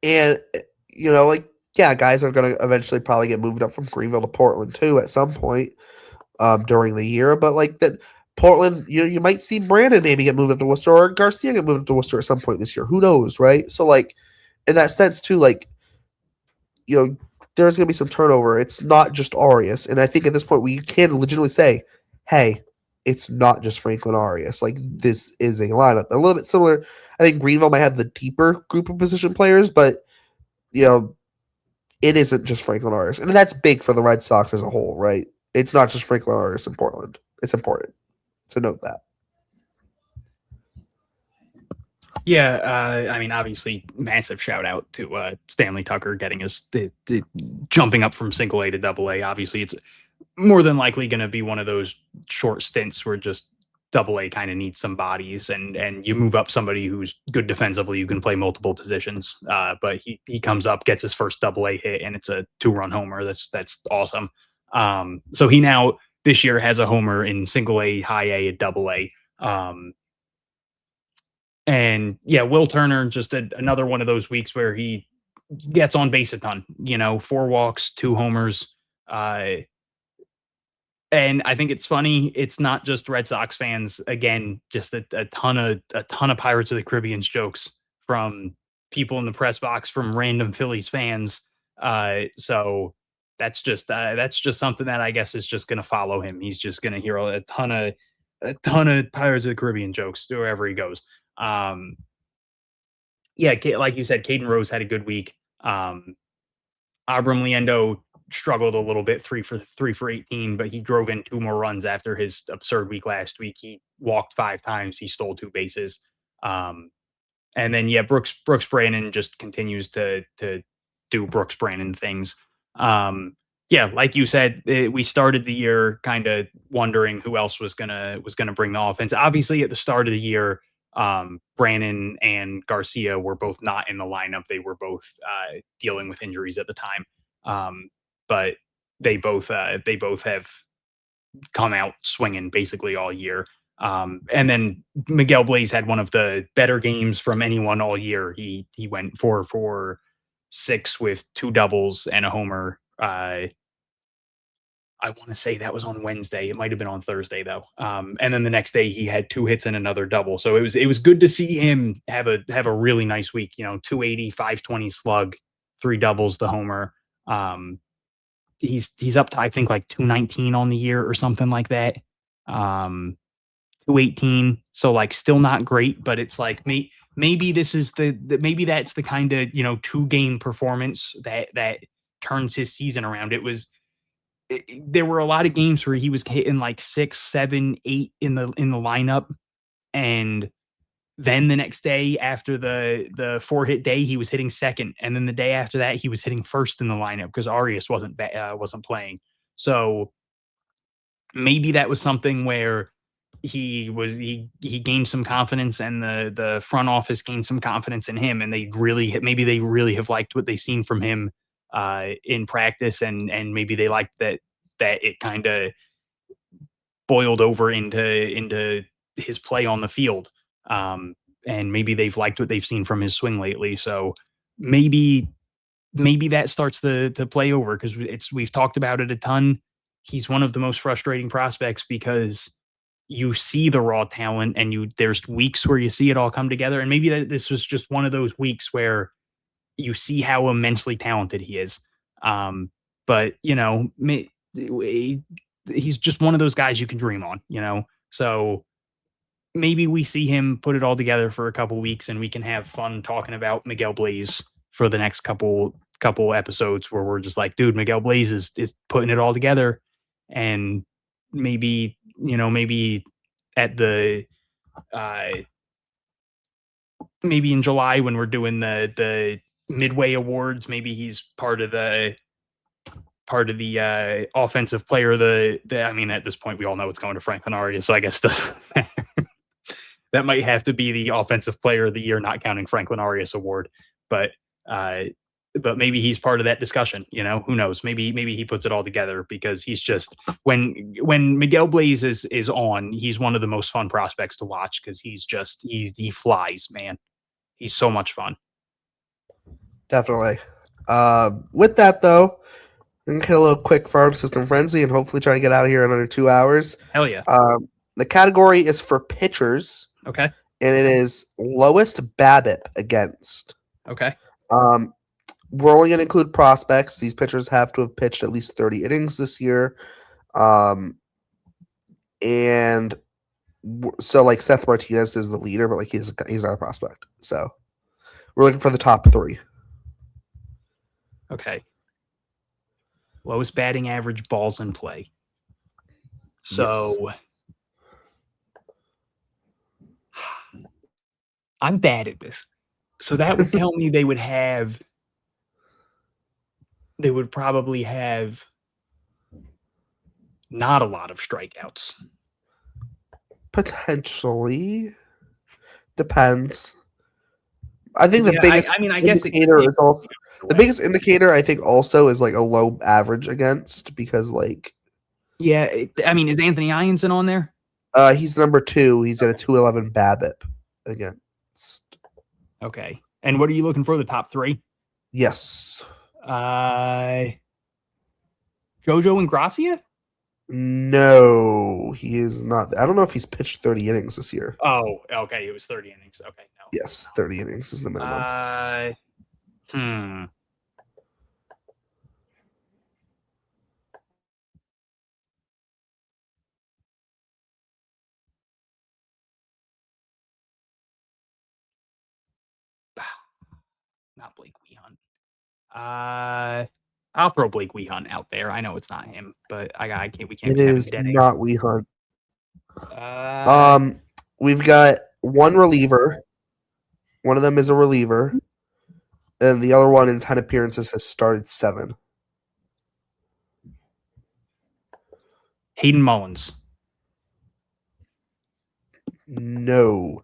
And guys are gonna eventually probably get moved up from Greenville to Portland too at some point during the year. But like that, Portland, you might see Brandon maybe get moved up to Worcester or Garcia get moved up to Worcester at some point this year. Who knows, right? So like in that sense too, like there's gonna be some turnover. It's not just Arias, and I think at this point we can legitimately say, hey, it's not just Franklin Arias. Like this is a lineup a little bit similar. I think Greenville might have the deeper group of position players, but it isn't just Franklin Arias, and that's big for the Red Sox as a whole, right? It's not just Franklin Arias in Portland. It's important to note that. Yeah, I mean, obviously, massive shout out to Stanley Tucker getting us jumping up from single A to double A. Obviously, it's more than likely going to be one of those short stints where just double A kind of needs some bodies, and you move up somebody who's good defensively, you can play multiple positions. But he comes up, gets his first double A hit, and it's a 2-run homer. That's awesome. So he now this year has a homer in single A, high A, and double A. And yeah, Will Turner, just another one of those weeks where he gets on base a ton, 4 walks, 2 homers. And I think it's funny. It's not just Red Sox fans. Again, just a ton of Pirates of the Caribbean jokes from people in the press box, from random Phillies fans. So that's just something that I guess is just going to follow him. He's just going to hear a ton of Pirates of the Caribbean jokes wherever he goes. Like you said, Caden Rose had a good week. Abram Liendo struggled a little bit, 3 for 18, but he drove in 2 more runs after his absurd week last week. He walked 5 times. He stole 2 bases. And then Brooks Brannon just continues to do Brooks Brannon things. Like you said, we started the year kind of wondering who else was gonna bring the offense. Obviously, at the start of the year, Brannon and Garcia were both not in the lineup. They were both dealing with injuries at the time, but they both have come out swinging basically all year. And then Miguel Blaze had one of the better games from anyone all year. He went 4 for 6 with 2 doubles and a homer. I want to say that was on Wednesday. It might have been on Thursday though. And then the next day he had 2 hits and another double. So it was good to see him have a really nice week. 280, 520 slug, 3 doubles, the homer. He's up to I think like 219 on the year or something like that. 218. So like still not great, but it's like maybe this is maybe that's the kind of 2-game performance that turns his season around. There were a lot of games where he was hitting like 6, 7, 8 in the lineup, and then the next day after the 4-hit day, he was hitting second, and then the day after that, he was hitting first in the lineup because Arias wasn't playing. So maybe that was something where he gained some confidence, and the front office gained some confidence in him, and they really have liked what they've seen from him in practice, and maybe they liked that it kind of boiled over into his play on the field. And maybe they've liked what they've seen from his swing lately. So maybe that starts to play over, because we've talked about it a ton. He's one of the most frustrating prospects because you see the raw talent, and there's weeks where you see it all come together. And maybe this was just one of those weeks where you see how immensely talented he is. But he's just one of those guys you can dream on, so maybe we see him put it all together for a couple weeks, and we can have fun talking about Miguel Blaze for the next couple couple episodes where we're just like, dude, Miguel Blaze is putting it all together. And maybe at the maybe in July when we're doing the Midway Awards, maybe he's part of the offensive player of the I mean, at this point we all know it's going to Franklin Arias, so I guess that might have to be the offensive player of the year, not counting Franklin Arias award. But maybe he's part of that discussion. Who knows? Maybe he puts it all together, because he's just, when Miguel Blaze is on, he's one of the most fun prospects to watch, because he flies, man. He's so much fun. Definitely. With that though, we can get a little quick farm system frenzy and hopefully try to get out of here in under 2 hours. Hell yeah. The category is for pitchers. Okay. And it is lowest BABIP against. Okay. We're only going to include prospects. These pitchers have to have pitched at least 30 innings this year. And so like Seth Martinez is the leader, but like he's not a prospect. So we're looking for the top 3. Okay. Lowest batting average, balls in play. So yes. I'm bad at this. So that would tell me they would probably have not a lot of strikeouts. Potentially. Depends. I think the biggest I guess indicator is also the biggest indicator, I think, also is like a low average against, because like, yeah, is Anthony Ianson on there? He's number 2. He's at a 211 BABIP against. Okay. And what are you looking for? The top 3? Yes. Jojo and Gracia? No, he is not. I don't know if he's pitched 30 innings this year. Oh, okay. It was 30 innings. Okay. No. Yes, 30 innings is the minimum. Not Blake Wehunt. I'll throw Blake Wehunt out there. I know it's not him, but we can't. It is not Wehunt. We've got one reliever. One of them is a reliever, and the other one in 10 appearances has started 7. Hayden Mullins. No.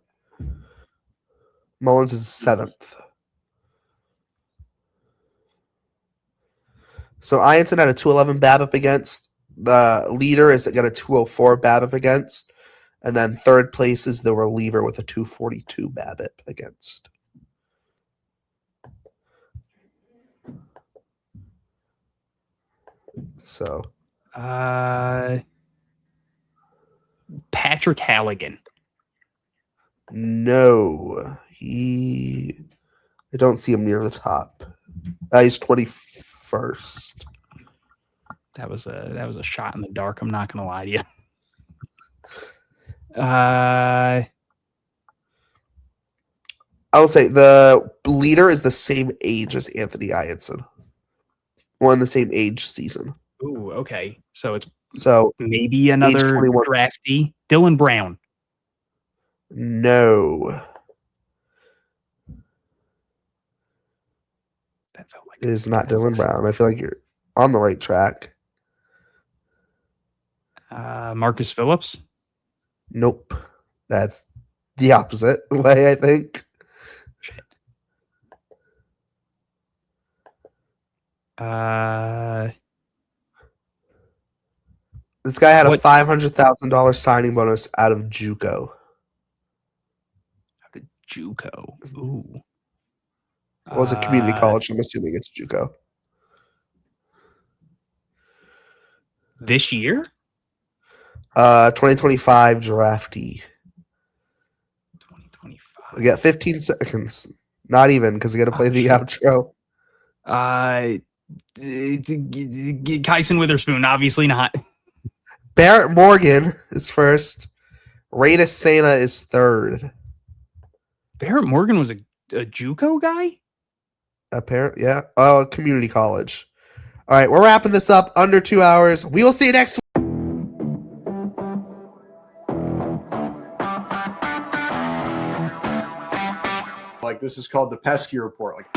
Mullins is 7th. So Ianson had a 211 BABIP against. The leader is got a 204 BABIP against. And then third place is the reliever with a 242 BABIP against. So. Patrick Halligan. No. I don't see him near the top. He's 21st. That was a shot in the dark. I'm not gonna lie to you. I will say the leader is the same age as Anthony Ianson. We're in the same age season. Ooh, okay. So it's maybe age another 21. drafty. Dylan Brown. No. That felt like It is not Dylan Brown. I feel like you're on the right track. Marcus Phillips. Nope. That's the opposite way, I think. Shit. This guy had a $500,000 signing bonus out of JUCO. Out of JUCO. Ooh. It was a community college. I'm assuming it's JUCO. This year? 2025 draftee. 2025. We got 15 seconds. Not even, because we got to play the outro. Kyson Witherspoon, obviously not. Barrett Morgan is first. Reyes Sena is third. Barrett Morgan was a JUCO guy? Apparently, yeah. Oh, community college. All right, we're wrapping this up under 2 hours. We will see you next week. Like, this is called the pesky report. Like,